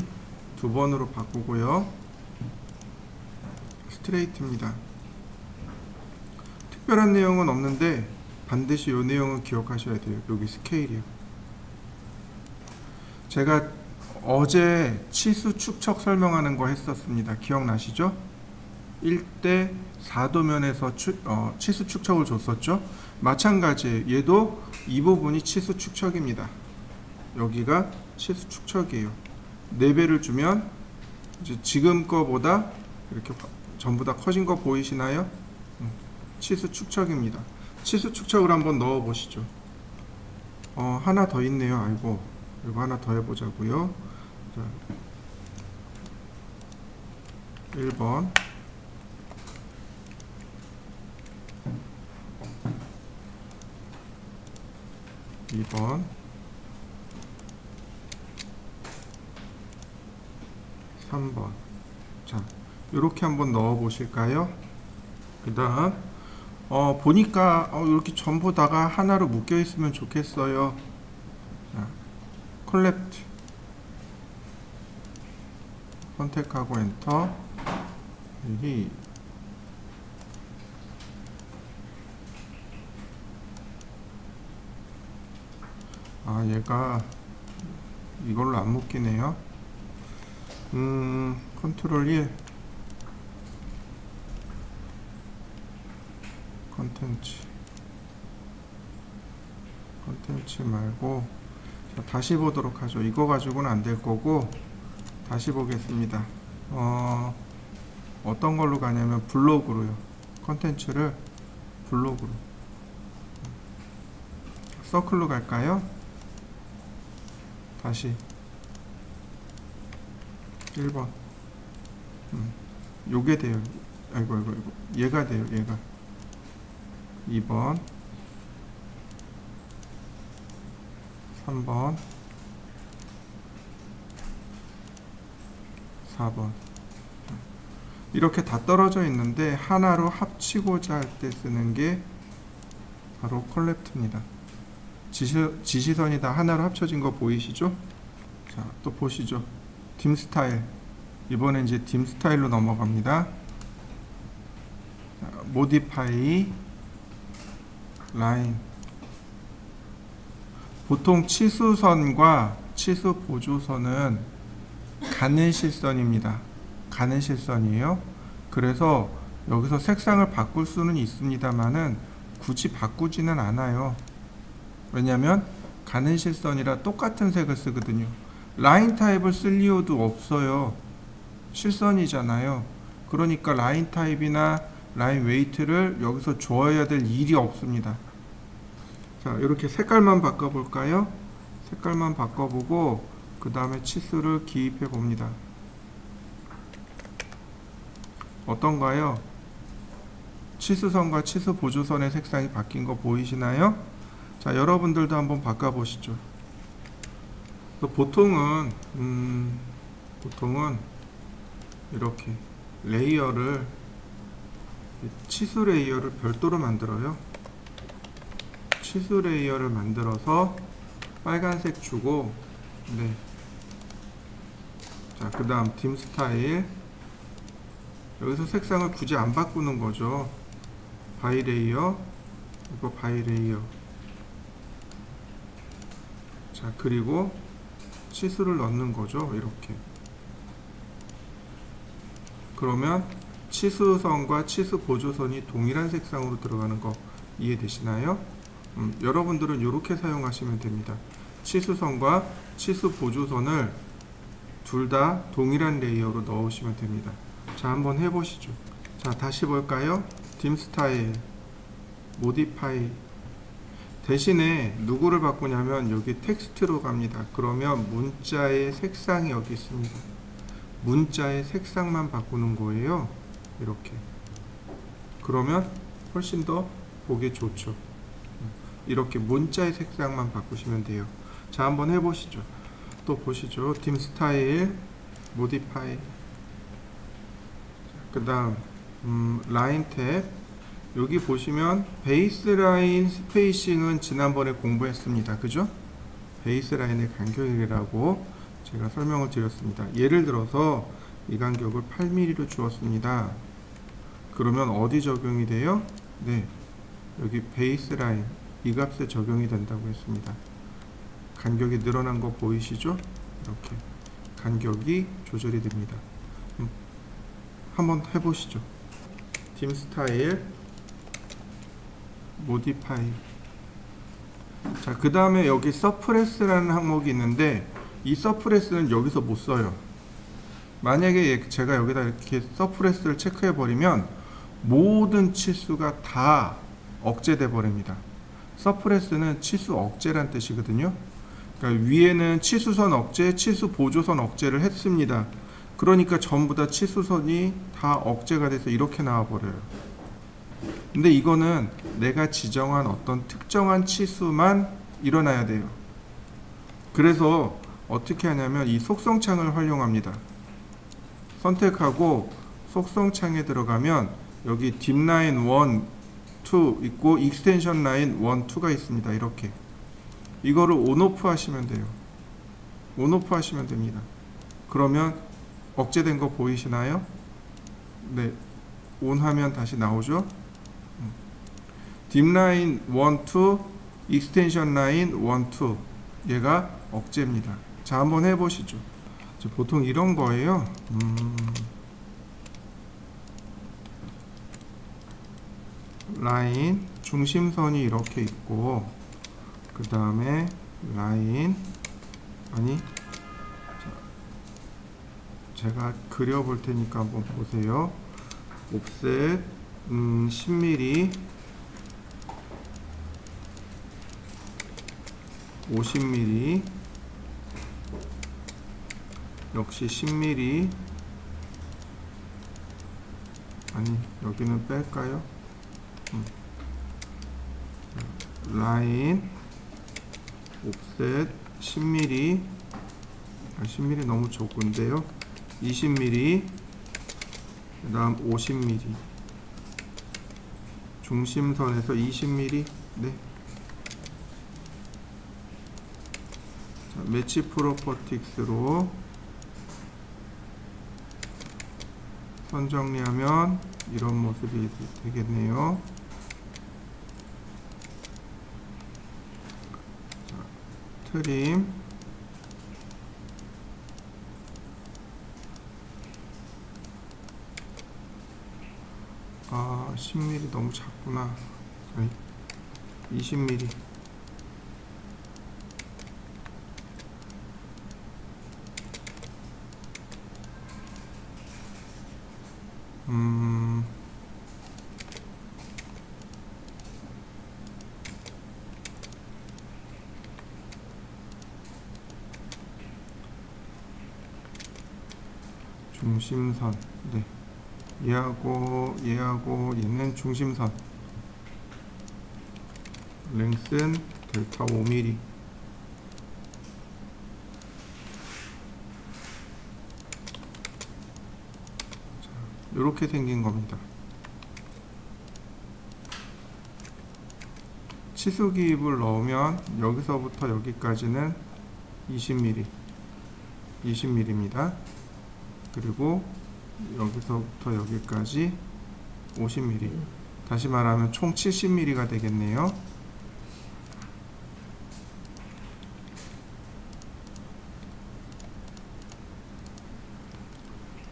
2번으로 바꾸고요. 스트레이트입니다. 특별한 내용은 없는데 반드시 이 내용은 기억하셔야 돼요. 여기 스케일이요. 제가 어제 치수 축척 설명하는 거 했었습니다. 기억나시죠? 1대 4도면에서 치수 축척을 줬었죠. 마찬가지 얘도 이 부분이 치수 축척입니다. 여기가 치수 축척이에요. 4배를 주면 이제 지금 거보다 이렇게 전부 다 커진 거 보이시나요? 치수 축척입니다. 치수 축척을 한번 넣어 보시죠. 하나 더 있네요. 아이고, 이거 하나 더 해보자고요. 자, 1번 2번 3번. 자, 이렇게 한번 넣어 보실까요? 그 다음 보니까 이렇게 전부 다가 하나로 묶여 있으면 좋겠어요. 자, 컬렉트 선택하고 엔터. 여기 얘가 이걸로 안 묶이네요. 컨트롤 1 컨텐츠 말고, 자, 다시 보도록 하죠. 이거 가지고는 안 될 거고 다시 보겠습니다. 어떤 걸로 가냐면 블록으로요. 컨텐츠를 블록으로 서클로 갈까요? 다시 1번. 요게 돼요. 아이고 얘가 돼요. 얘가 2번 3번 4번. 이렇게 다 떨어져 있는데 하나로 합치고자 할 때 쓰는 게 바로 컬렉트입니다. 지시선이 다 하나로 합쳐진 거 보이시죠? 자, 또 보시죠. 딤 스타일. 이번엔 이제 딤 스타일로 넘어갑니다. 자, 모디파이 라인. 보통 치수선과 치수 보조선은 가는 실선입니다. 가는 실선이에요. 그래서 여기서 색상을 바꿀 수는 있습니다만은 굳이 바꾸지는 않아요. 왜냐면 가는 실선이라 똑같은 색을 쓰거든요. 라인 타입을 쓸 이유도 없어요. 실선이잖아요. 그러니까 라인 타입이나 라인 웨이트를 여기서 줘야 될 일이 없습니다. 자, 이렇게 색깔만 바꿔볼까요? 색깔만 바꿔보고 그 다음에 치수를 기입해 봅니다. 어떤가요? 치수선과 치수 보조선의 색상이 바뀐 거 보이시나요? 자, 여러분들도 한번 바꿔보시죠. 보통은 이렇게 레이어를, 치수 레이어를 별도로 만들어요. 치수 레이어를 만들어서 빨간색 주고, 네. 자, 그 다음 딤 스타일. 여기서 색상을 굳이 안 바꾸는 거죠. 바이 레이어, 이거 바이 레이어. 자, 그리고 치수를 넣는 거죠. 이렇게. 그러면 치수선과 치수 보조선이 동일한 색상으로 들어가는 거 이해되시나요? 여러분들은 이렇게 사용하시면 됩니다. 치수선과 치수 보조선을 둘 다 동일한 레이어로 넣으시면 됩니다. 자, 한번 해보시죠. 자, 다시 볼까요? 딤 스타일 modify 대신에 누구를 바꾸냐면 여기 텍스트로 갑니다. 그러면 문자의 색상이 여기 있습니다. 문자의 색상만 바꾸는 거예요. 이렇게. 그러면 훨씬 더 보기 좋죠. 이렇게 문자의 색상만 바꾸시면 돼요. 자, 한번 해보시죠. 또 보시죠. 딤 스타일, 모디파이. 그 다음 라인 탭. 여기 보시면 베이스라인 스페이싱은 지난번에 공부했습니다. 그죠? 베이스라인의 간격이라고 제가 설명을 드렸습니다. 예를 들어서 이 간격을 8mm로 주었습니다. 그러면 어디 적용이 돼요? 네, 여기 베이스라인 이 값에 적용이 된다고 했습니다. 간격이 늘어난 거 보이시죠? 이렇게 간격이 조절이 됩니다. 한번 해보시죠. 딤 스타일, 모디파이. 자, 그 다음에 여기 서프레스라는 항목이 있는데 이 서프레스는 여기서 못 써요. 만약에 제가 여기다 이렇게 서프레스를 체크해 버리면 모든 치수가 다 억제돼 버립니다. 서프레스는 치수 억제란 뜻이거든요. 그러니까 위에는 치수선 억제, 치수 보조선 억제를 했습니다. 그러니까 전부 다 치수선이 다 억제가 돼서 이렇게 나와 버려요. 근데 이거는 내가 지정한 어떤 특정한 치수만 일어나야 돼요. 그래서 어떻게 하냐면 이 속성창을 활용합니다. 선택하고 속성창에 들어가면 여기 딥라인 1, 2 있고 익스텐션 라인 1, 2가 있습니다. 이렇게 이거를 온오프 하시면 돼요. 온오프 하시면 됩니다. 그러면 억제된 거 보이시나요? 네, 온 하면 다시 나오죠. 딥라인 1, 2, 익스텐션 라인 1, 2 얘가 억제입니다. 자, 한번 해보시죠. 보통 이런 거예요. 라인 중심선이 이렇게 있고 그 다음에 라인 아니 제가 그려볼 테니까 한번 보세요. 옵셋 10mm 50mm 역시 10mm 아니 여기는 뺄까요? 라인 옵셋 10mm 10mm 너무 적은데요. 20mm 그 다음 50mm 중심선에서 20mm 네. 자, 매치 프로퍼틱스로 선 정리하면 이런 모습이 되겠네요. 자, 트림 아 10mm 너무 작구나. 20mm 중심선 네. 얘하고 얘는 중심선 랭스는 델타 5mm 자, 이렇게 생긴 겁니다. 치수 기입을 넣으면 여기서부터 여기까지는 20mm입니다. 그리고 여기서부터 여기까지 50mm 다시 말하면 총 70mm가 되겠네요.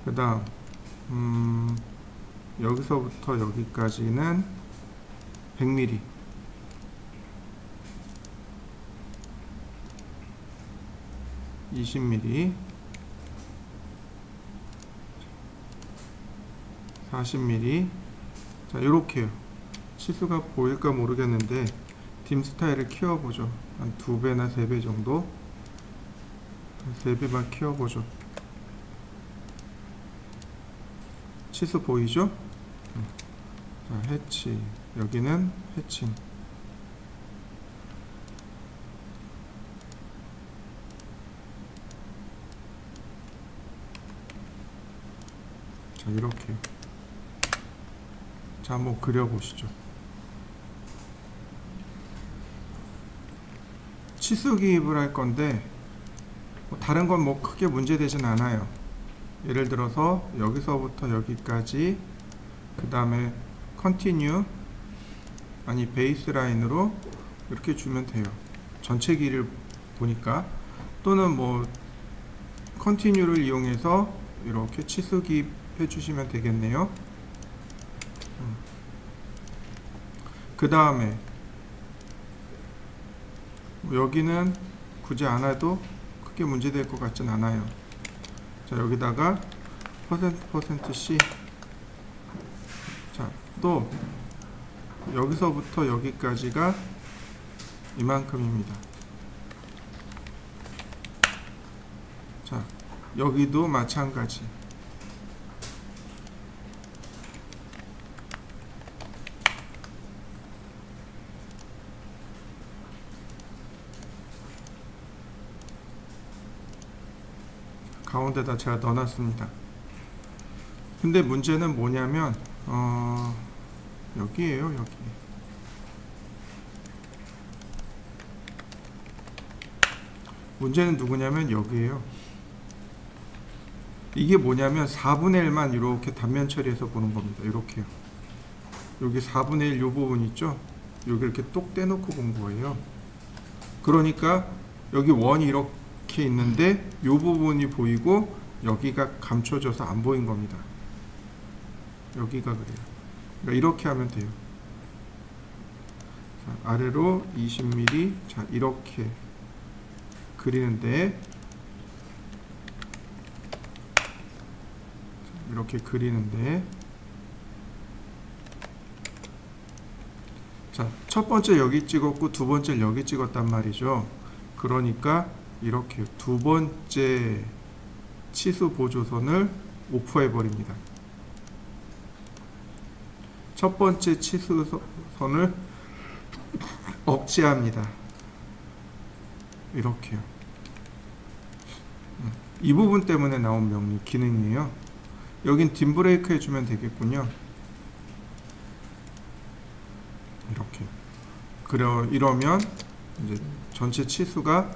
그 다음 여기서부터 여기까지는 100mm 20mm 40mm 자, 요렇게요. 치수가 보일까 모르겠는데 딤 스타일을 키워보죠. 한 2배나 3배 정도, 3배만 키워보죠. 치수 보이죠? 자, 해치, 여기는 해칭. 자, 이렇게. 자, 한번 그려보시죠. 치수 기입을 할 건데 다른 건 뭐 크게 문제되진 않아요. 예를 들어서 여기서부터 여기까지, 그 다음에 컨티뉴 아니 베이스 라인으로 이렇게 주면 돼요. 전체 길이를 보니까. 또는 뭐 컨티뉴를 이용해서 이렇게 치수 기입해 주시면 되겠네요. 그 다음에 여기는 굳이 안 해도 크게 문제될 것 같진 않아요. 자, 여기다가 %C. 자, 또 여기서부터 여기까지가 이만큼입니다. 자, 여기도 마찬가지. 가운데다 제가 넣어놨습니다. 근데 문제는 뭐냐면 여기에요. 여기. 문제는 누구냐면 여기에요. 이게 뭐냐면 4분의 1만 이렇게 단면 처리해서 보는 겁니다. 이렇게요. 여기 4분의 1 요 부분 있죠? 여기 이렇게 똑 떼놓고 본 거예요. 그러니까 여기 원이 이렇게 있는데 요 부분이 보이고 여기가 감춰져서 안 보인 겁니다. 여기가 그래요. 그러니까 이렇게 하면 돼요. 자, 아래로 20mm. 자, 이렇게 그리는데, 이렇게 그리는데, 자, 첫 번째 여기 찍었고 두 번째 여기 찍었단 말이죠. 그러니까 이렇게 두 번째 치수 보조선을 오프해 버립니다. 첫 번째 치수선을 억제합니다. 이렇게요. 이 부분 때문에 나온 명령 기능이에요. 여긴 딤 브레이크 해주면 되겠군요. 이렇게. 이러면 이제 전체 치수가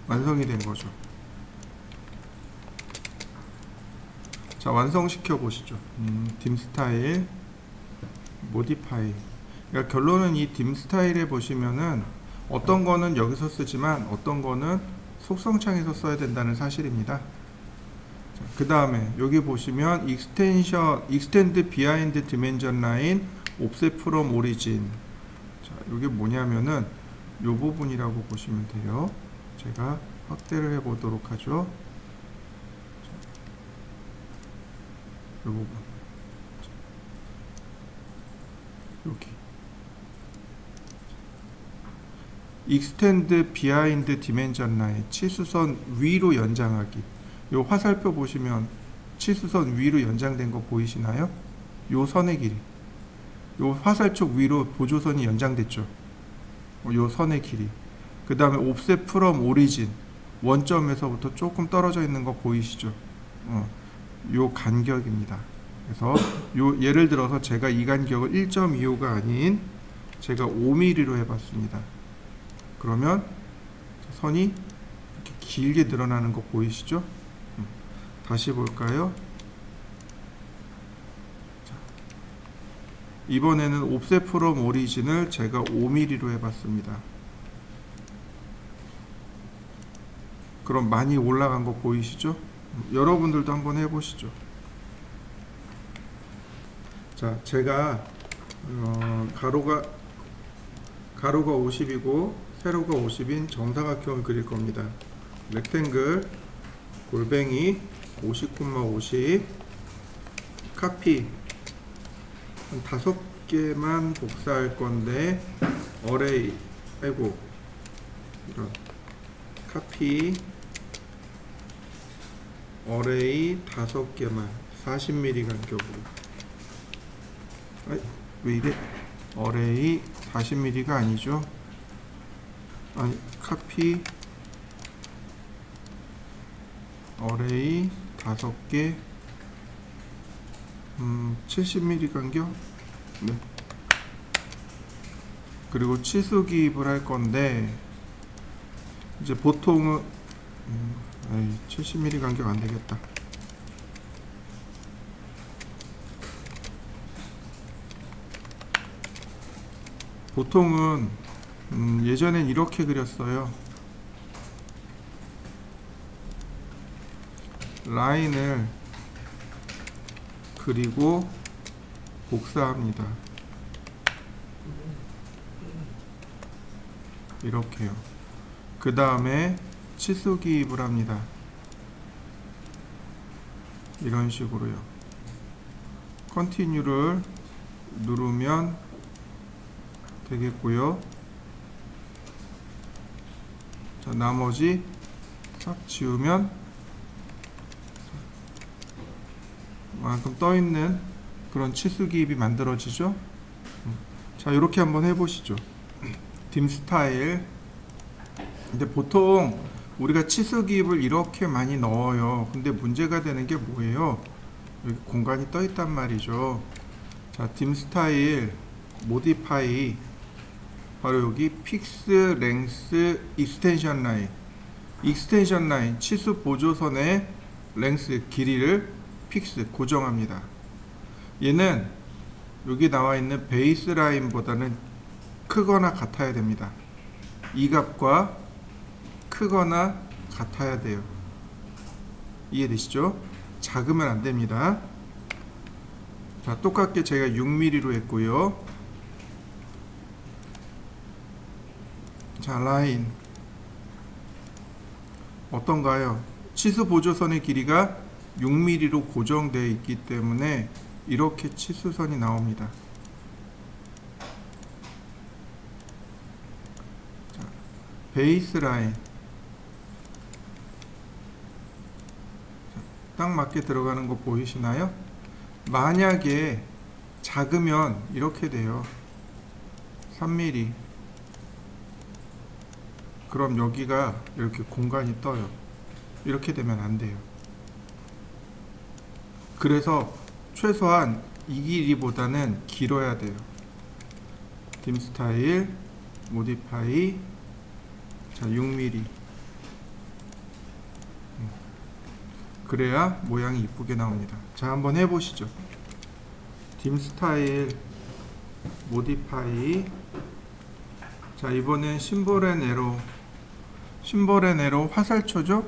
완성이 된 거죠. 자, 완성시켜 보시죠. 딤 스타일, 모디파이. 그러니까 결론은 이 딤 스타일에 보시면은 어떤 거는 여기서 쓰지만 어떤 거는 속성창에서 써야 된다는 사실입니다. 그 다음에 여기 보시면 extend behind dimension line offset from origin. 자, 이게 뭐냐면은 요 부분이라고 보시면 돼요. 제가 확대를 해 보도록 하죠. 요 부분. 여기. extend behind dimension line, 치수선 위로 연장하기. 요 화살표 보시면 치수선 위로 연장된 거 보이시나요? 요 선의 길이. 요 화살촉 위로 보조선이 연장됐죠. 요 선의 길이. 그 다음에 offset from origin, 원점에서부터 조금 떨어져 있는 거 보이시죠? 요 간격입니다. 그래서 요 예를 들어서 제가 이 간격을 1.25가 아닌 제가 5mm로 해봤습니다. 그러면 선이 이렇게 길게 늘어나는 거 보이시죠? 다시 볼까요? 자, 이번에는 offset from origin을 제가 5mm로 해봤습니다. 그럼 많이 올라간 거 보이시죠? 여러분들도 한번 해보시죠. 자, 제가 가로가 50이고 세로가 50인 정사각형을 그릴 겁니다. 렉탱글 골뱅이 50,50 카피 한 개만 복사할 건데 어레이 아이고 이런 카피 어레이 5개만 40mm 간격으로. 아이, 왜 이래? 어레이 40mm가 아니죠? 아니, 카피 어레이 5개 70mm 간격. 네. 그리고 치수 기입을 할 건데 이제 보통은 70mm 간격 안 되겠다. 보통은 예전엔 이렇게 그렸어요. 라인을 그리고 복사합니다. 이렇게요. 그 다음에 치수 기입을 합니다. 이런 식으로요. 컨티뉴를 누르면 되겠고요. 자, 나머지 싹 지우면 만큼 떠있는 그런 치수 기입이 만들어지죠. 자, 이렇게 한번 해보시죠. 딤 스타일. 근데 보통 우리가 치수 기입을 이렇게 많이 넣어요. 근데 문제가 되는 게 뭐예요? 여기 공간이 떠 있단 말이죠. 자, 딤 스타일 모디파이, 바로 여기 픽스 랭스 익스텐션 라인, 익스텐션 라인 치수 보조선의 랭스 길이를 픽스 고정합니다. 얘는 여기 나와 있는 베이스 라인보다는 크거나 같아야 됩니다. 이 값과 크거나 같아야 돼요. 이해되시죠? 작으면 안 됩니다. 자, 똑같게 제가 6mm로 했고요. 자, 라인 어떤가요? 치수 보조선의 길이가 6mm로 고정되어 있기 때문에 이렇게 치수선이 나옵니다. 자, 베이스 라인 딱 맞게 들어가는 거 보이시나요? 만약에 작으면 이렇게 돼요. 3mm. 그럼 여기가 이렇게 공간이 떠요. 이렇게 되면 안 돼요. 그래서 최소한 이 길이보다는 길어야 돼요. 딤 스타일 모디파이. 자, 6mm. 그래야 모양이 이쁘게 나옵니다. 자, 한번 해보시죠. 딤 스타일 모디파이. 자, 이번엔 심볼 앤 에러. 심볼 앤 에러 화살표죠?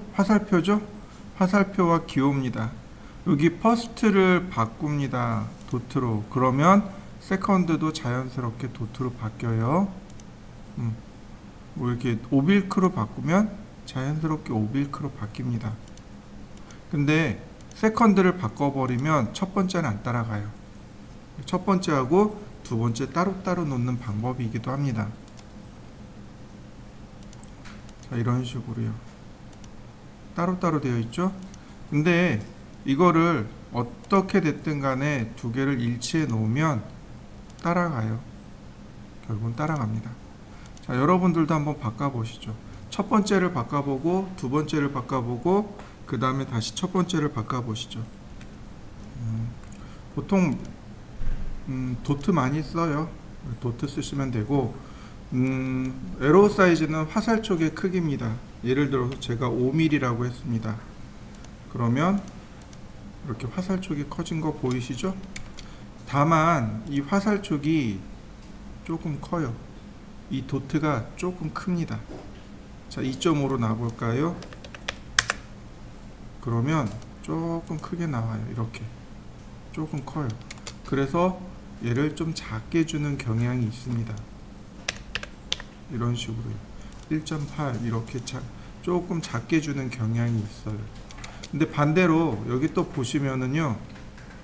화살표와 기호입니다. 여기 퍼스트를 바꿉니다. 도트로. 그러면 세컨드도 자연스럽게 도트로 바뀌어요. 뭐 이렇게 오빌크로 바꾸면 자연스럽게 오빌크로 바뀝니다. 근데 세컨드를 바꿔버리면 첫 번째는 안 따라가요. 첫 번째하고 두 번째 따로따로 놓는 방법이기도 합니다. 자, 이런 식으로요. 따로따로 되어 있죠? 근데 이거를 어떻게 됐든 간에 두 개를 일치해 놓으면 따라가요. 결국은 따라갑니다. 자, 여러분들도 한번 바꿔보시죠. 첫 번째를 바꿔보고 두 번째를 바꿔보고 그 다음에 다시 첫 번째를 바꿔보시죠. 보통 도트 많이 써요. 도트 쓰시면 되고, 에러 사이즈는 화살촉의 크기입니다. 예를 들어서 제가 5mm라고 했습니다. 그러면 이렇게 화살촉이 커진 거 보이시죠? 다만 이 화살촉이 조금 커요. 이 도트가 조금 큽니다. 자, 2.5로 놔볼까요? 그러면 조금 크게 나와요. 이렇게 조금 커요. 그래서 얘를 좀 작게 주는 경향이 있습니다. 이런 식으로 1.8 이렇게 조금 작게 주는 경향이 있어요. 근데 반대로 여기 또 보시면은요,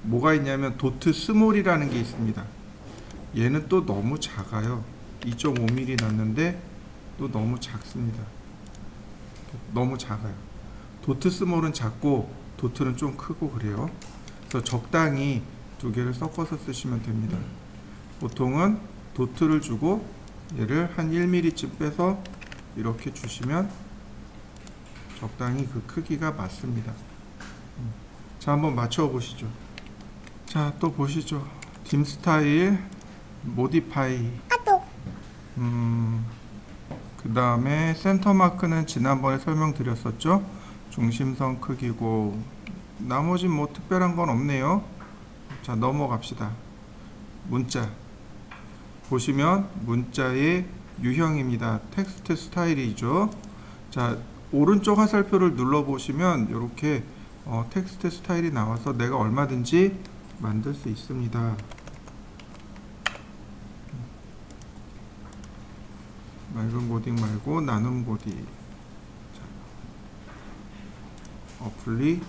뭐가 있냐면 도트 스몰이라는 게 있습니다. 얘는 또 너무 작아요. 2.5mm 났는데 또 너무 작습니다. 너무 작아요. 도트 스몰은 작고 도트는 좀 크고 그래요. 그래서 적당히 두 개를 섞어서 쓰시면 됩니다. 보통은 도트를 주고 얘를 한 1mm쯤 빼서 이렇게 주시면 적당히 그 크기가 맞습니다. 자, 한번 맞춰 보시죠. 자, 또 보시죠. 딤 스타일 모디파이. 그 다음에 센터 마크는 지난번에 설명드렸었죠. 중심선 크기고 나머지 뭐 특별한 건 없네요. 자, 넘어갑시다. 문자 보시면 문자의 유형입니다. 텍스트 스타일이죠. 자, 오른쪽 화살표를 눌러 보시면 이렇게 텍스트 스타일이 나와서 내가 얼마든지 만들 수 있습니다. 맑은 고딩 말고 나눔 고딩. 어플리.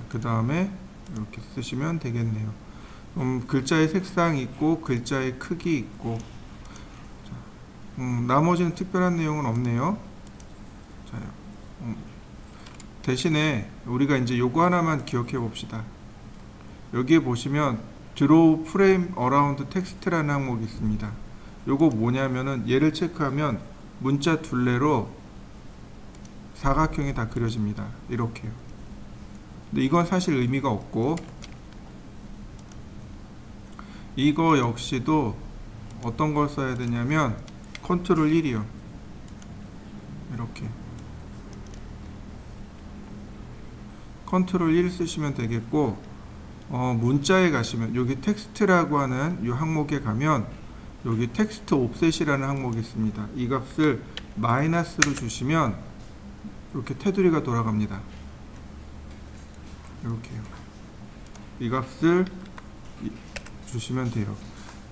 그 다음에 이렇게 쓰시면 되겠네요. 글자의 색상 있고 글자의 크기 있고. 자, 나머지는 특별한 내용은 없네요. 자, 대신에 우리가 이제 요거 하나만 기억해 봅시다. 여기에 보시면 드로우 프레임 어라운드 텍스트라는 항목이 있습니다. 요거 뭐냐면은 얘를 체크하면 문자 둘레로 사각형이 다 그려집니다. 이렇게요. 근데 이건 사실 의미가 없고, 이거 역시도 어떤 걸 써야 되냐면 컨트롤 1이요. 이렇게 컨트롤 1 쓰시면 되겠고, 문자에 가시면 여기 텍스트라고 하는 이 항목에 가면 여기 텍스트 옵셋이라는 항목이 있습니다. 이 값을 마이너스로 주시면 이렇게 테두리가 돌아갑니다. 이렇게요. 이 값을 주시면 돼요.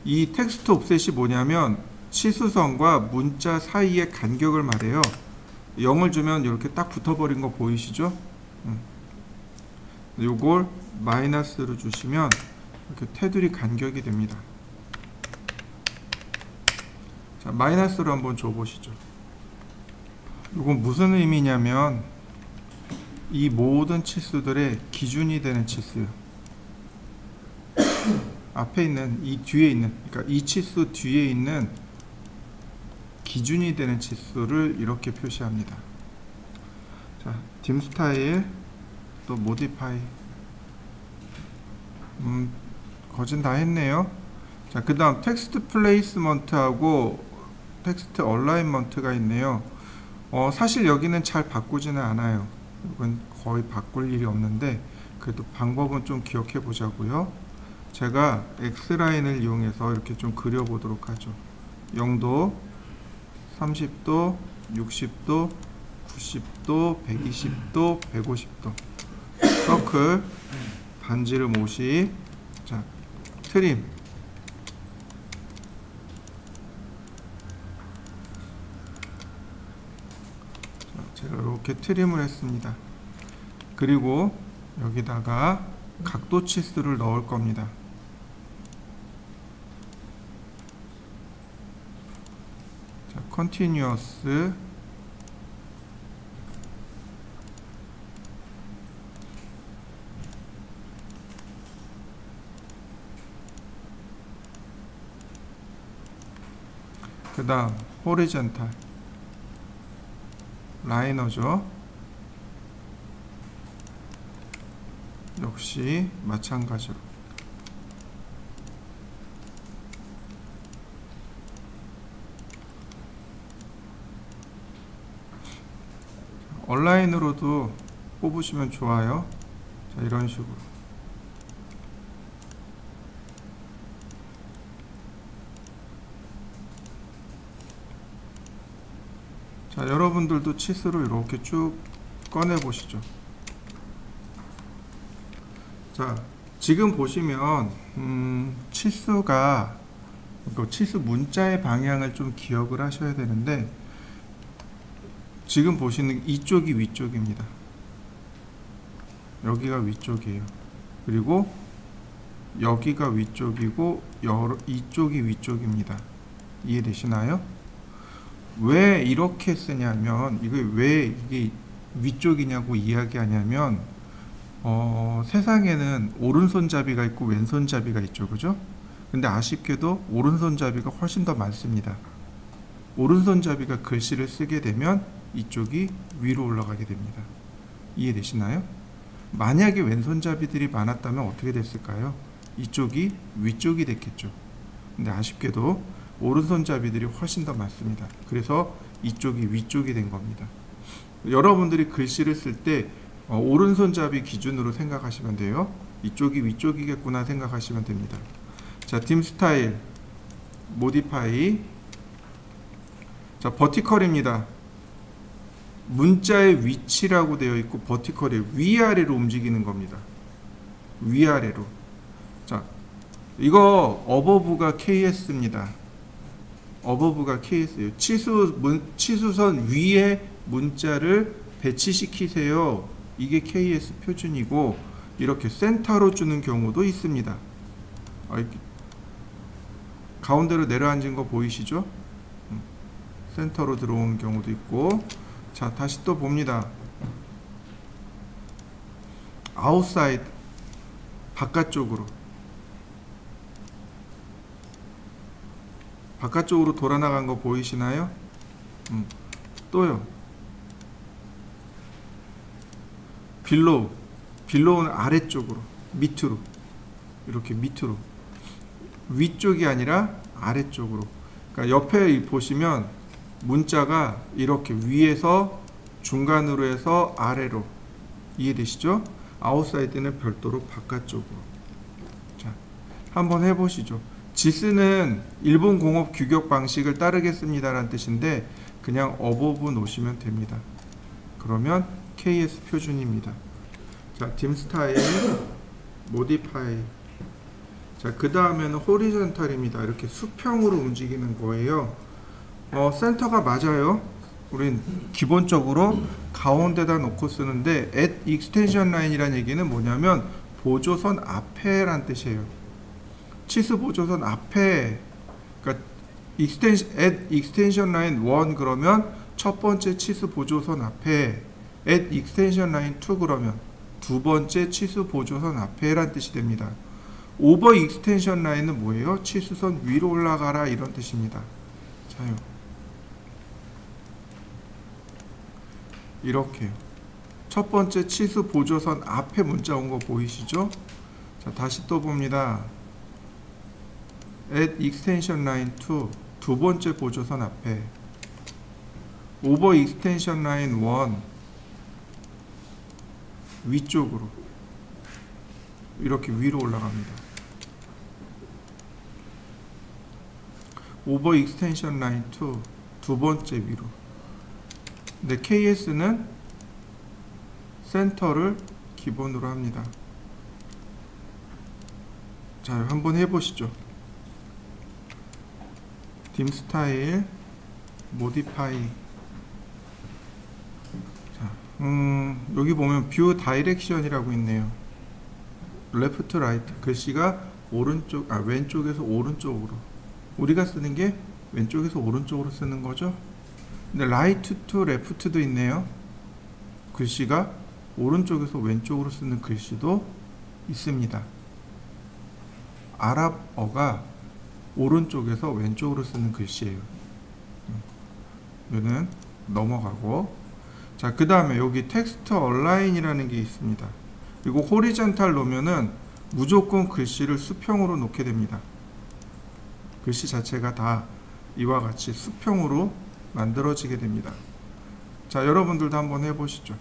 이 텍스트 옵셋이 뭐냐면 치수선과 문자 사이의 간격을 말해요. 0을 주면 이렇게 딱 붙어버린 거 보이시죠? 요걸 마이너스로 주시면 이렇게 테두리 간격이 됩니다. 자, 마이너스로 한번 줘보시죠. 이건 무슨 의미냐면 이 모든 치수들의 기준이 되는 치수예요. 앞에 있는 이 뒤에 있는, 그러니까 이 치수 뒤에 있는 기준이 되는 치수를 이렇게 표시합니다. 자, 딤 스타일 또 모디파이. 거진 다 했네요. 자, 그 다음 텍스트 플레이스먼트하고 텍스트 얼라인먼트가 있네요. 사실 여기는 잘 바꾸지는 않아요. 이건 거의 바꿀 일이 없는데 그래도 방법은 좀 기억해 보자고요. 제가 X라인을 이용해서 이렇게 좀 그려 보도록 하죠. 0도, 30도, 60도, 90도, 120도, 150도. 서클, 반지름 50. 자, 트림. 자, 제가 이렇게 트림을 했습니다. 그리고 여기다가 각도 치수를 넣을 겁니다. 자, 컨티뉴어스. 그 다음 호리젠탈 라이너죠. 역시 마찬가지로 온라인으로도 뽑으시면 좋아요. 자, 이런 식으로. 자, 여러분들도 치수를 이렇게 쭉 꺼내 보시죠. 자, 지금 보시면 치수가 치수 문자의 방향을 좀 기억을 하셔야 되는데, 지금 보시는 이쪽이 위쪽입니다. 여기가 위쪽이에요. 그리고 여기가 위쪽이고 이쪽이 위쪽입니다. 이해되시나요? 왜 이렇게 쓰냐면, 이게 왜 이게 위쪽이냐고 이야기하냐면, 세상에는 오른손잡이가 있고 왼손잡이가 있죠, 그죠? 근데 아쉽게도 오른손잡이가 훨씬 더 많습니다. 오른손잡이가 글씨를 쓰게 되면 이쪽이 위로 올라가게 됩니다. 이해되시나요? 만약에 왼손잡이들이 많았다면 어떻게 됐을까요? 이쪽이 위쪽이 됐겠죠. 근데 아쉽게도 오른손잡이들이 훨씬 더 많습니다. 그래서 이쪽이 위쪽이 된 겁니다. 여러분들이 글씨를 쓸 때 오른손잡이 기준으로 생각하시면 돼요. 이쪽이 위쪽이겠구나 생각하시면 됩니다. 자, 딤 스타일, 모디파이. 자, 버티컬입니다. 문자의 위치라고 되어 있고 버티컬이 위아래로 움직이는 겁니다. 위아래로. 자, 이거 어버브가 KS입니다. 어버브가 KS예요. 치수선 위에 문자를 배치시키세요. 이게 KS 표준이고, 이렇게 센터로 주는 경우도 있습니다. 가운데로 내려앉은 거 보이시죠? 센터로 들어오는 경우도 있고. 자, 다시 또 봅니다. 아웃사이드, 바깥쪽으로 돌아 나간 거 보이시나요? 또요. 빌로우는 아래쪽으로, 밑으로, 이렇게 밑으로, 위쪽이 아니라 아래쪽으로. 그러니까 옆에 보시면 문자가 이렇게 위에서 중간으로 해서 아래로. 이해되시죠? 아웃사이드는 별도로 바깥쪽으로. 자, 한번 해보시죠. 지스는 일본 공업 규격 방식을 따르겠습니다 라는 뜻인데, 그냥 어버브 놓으시면 됩니다. 그러면 KS 표준입니다. 자, 딤 스타일, 모디파이. 자, 그 다음에는 호리존탈입니다. 이렇게 수평으로 움직이는 거예요. 센터가 맞아요. 우린 기본적으로 가운데다 놓고 쓰는데, at extension line이라는 얘기는 뭐냐면 보조선 앞에 란 뜻이에요. 치수 보조선 앞에. 그러니까 at extension line 1 그러면 첫 번째 치수 보조선 앞에, at extension line 2 그러면 두 번째 치수 보조선 앞에 란 뜻이 됩니다. over extension line은 뭐예요? 치수선 위로 올라가라, 이런 뜻입니다. 자요. 이렇게요. 첫 번째 치수 보조선 앞에 문자 온 거 보이시죠? 자, 다시 또 봅니다. at extension line 2, 두 번째 보조선 앞에. over extension line 1, 위쪽으로 이렇게 위로 올라갑니다. over extension line 2, 두 번째 위로. 근데 KS는 센터를 기본으로 합니다. 자, 한번 해보시죠. 딤 스타일, 모디파이. 자, 여기 보면 뷰 다이렉션이라고 있네요. 레프트 라이트, 글씨가 왼쪽에서 오른쪽으로. 우리가 쓰는 게 왼쪽에서 오른쪽으로 쓰는 거죠. 근데 라이트 투 레프트도 있네요. 글씨가 오른쪽에서 왼쪽으로 쓰는 글씨도 있습니다. 아랍어가 오른쪽에서 왼쪽으로 쓰는 글씨예요. 이거는 넘어가고. 자, 그 다음에 여기 텍스트 얼라인이라는 게 있습니다. 그리고 호리존탈 놓으면은 무조건 글씨를 수평으로 놓게 됩니다. 글씨 자체가 다 이와 같이 수평으로 만들어지게 됩니다. 자, 여러분들도 한번 해보시죠.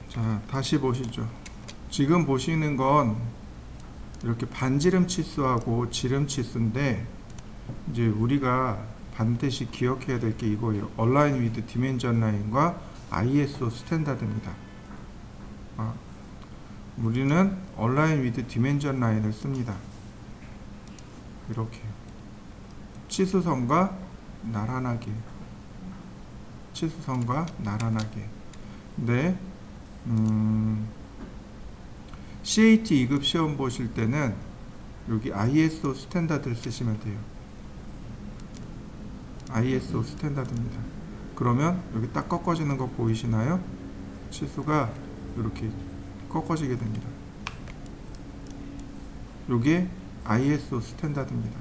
자, 다시 보시죠. 지금 보시는 건 이렇게 반지름 치수하고 지름 치수인데, 이제 우리가 반드시 기억해야 될 게 이거예요. Align with Dimension Line과 ISO 스탠다드입니다. 우리는 Align with Dimension Line을 씁니다. 이렇게 치수선과 나란하게, 치수선과 나란하게. 근데 CAT 2급 시험 보실 때는 여기 ISO 스탠다드를 쓰시면 돼요. ISO 스탠다드입니다. 그러면 여기 딱 꺾어지는 거 보이시나요? 치수가 이렇게 꺾어지게 됩니다. 요게 ISO 스탠다드입니다.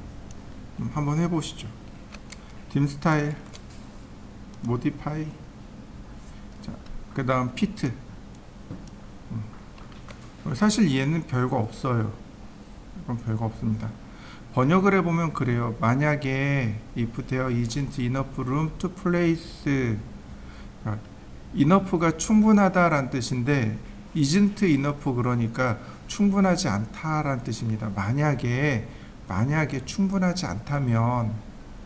한번 해보시죠. dim 스타일, modify, 자, 그 다음 fit. 사실 얘는 별거 없어요. 이건 별거 없습니다. 번역을 해보면 그래요. 만약에 if there isn't enough room to place, enough가 충분하다라는 뜻인데 isn't enough 그러니까 충분하지 않다라는 뜻입니다. 만약에 충분하지 않다면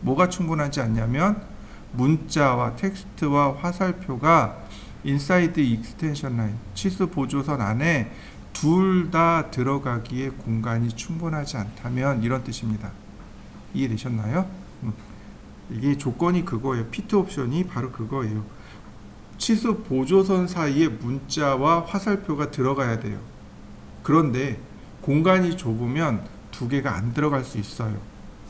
뭐가 충분하지 않냐면 문자와 텍스트와 화살표가 inside extension line, 치수 보조선 안에 둘 다 들어가기에 공간이 충분하지 않다면 이런 뜻입니다. 이해되셨나요? 이게 조건이 그거예요. 피트 옵션이 바로 그거예요. 치수 보조선 사이에 문자와 화살표가 들어가야 돼요. 그런데 공간이 좁으면 두 개가 안 들어갈 수 있어요.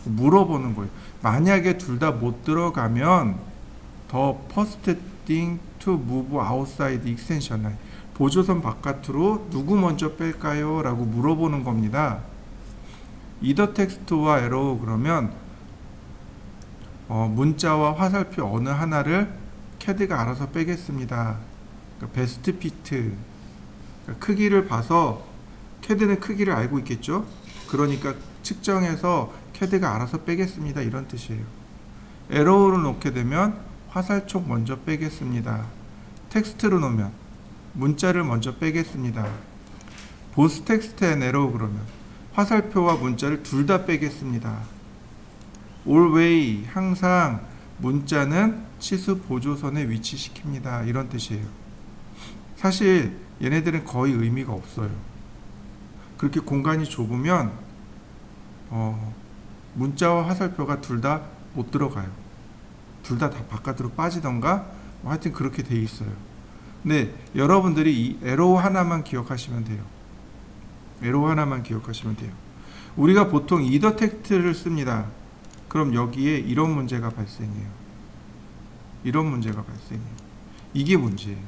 물어보는 거예요. 만약에 둘 다 못 들어가면 the first thing to move outside extension line, 보조선 바깥으로 누구 먼저 뺄까요? 라고 물어보는 겁니다. either 텍스트와 arrow 그러면 문자와 화살표 어느 하나를 CAD가 알아서 빼겠습니다. 그러니까 베스트 피트, 그러니까 크기를 봐서 CAD는 크기를 알고 있겠죠. 그러니까 측정해서 CAD가 알아서 빼겠습니다. 이런 뜻이에요. 에러를 놓게 되면 화살촉 먼저 빼겠습니다. 텍스트로 놓으면 문자를 먼저 빼겠습니다. 보스 텍스트 앤 에러 그러면 화살표와 문자를 둘 다 빼겠습니다. always 항상 문자는 치수 보조선에 위치시킵니다. 이런 뜻이에요. 사실 얘네들은 거의 의미가 없어요. 그렇게 공간이 좁으면 문자와 화살표가 둘 다 못 들어가요. 둘 다 바깥으로 빠지던가 하여튼 그렇게 돼 있어요. 근데 여러분들이 이 에러 하나만 기억하시면 돼요. 에러 하나만 기억하시면 돼요. 우리가 보통 either 텍스트를 씁니다. 그럼 여기에 이런 문제가 발생해요. 이런 문제가 발생해요. 이게 문제예요.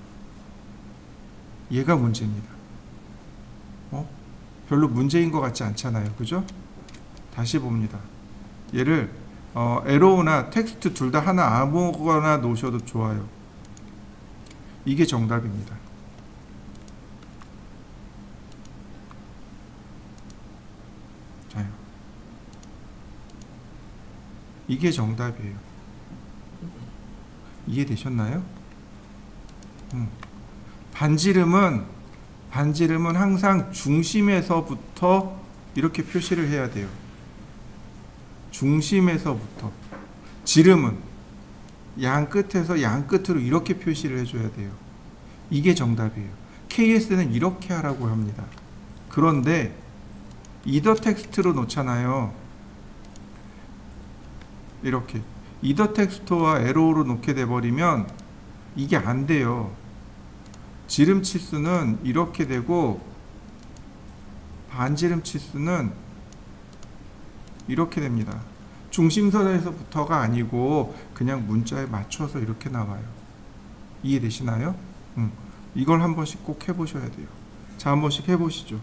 얘가 문제입니다. 별로 문제인 것 같지 않잖아요. 그죠? 다시 봅니다. 얘를 에러나 텍스트 둘 다 하나 아무거나 놓으셔도 좋아요. 이게 정답입니다. 자요. 이게 정답이에요. 이해되셨나요? 반지름은 항상 중심에서부터 이렇게 표시를 해야 돼요. 중심에서부터. 지름은 양 끝에서 양 끝으로 이렇게 표시를 해줘야 돼요. 이게 정답이에요. KS는 이렇게 하라고 합니다. 그런데 either 텍스트로 놓잖아요. 이렇게 either 텍스트와 에러로 놓게 돼버리면 이게 안 돼요. 지름 치수는 이렇게 되고 반지름 치수는 이렇게 됩니다. 중심선에서부터가 아니고 그냥 문자에 맞춰서 이렇게 나와요. 이해되시나요? 이걸 한 번씩 꼭 해보셔야 돼요. 자, 한 번씩 해보시죠.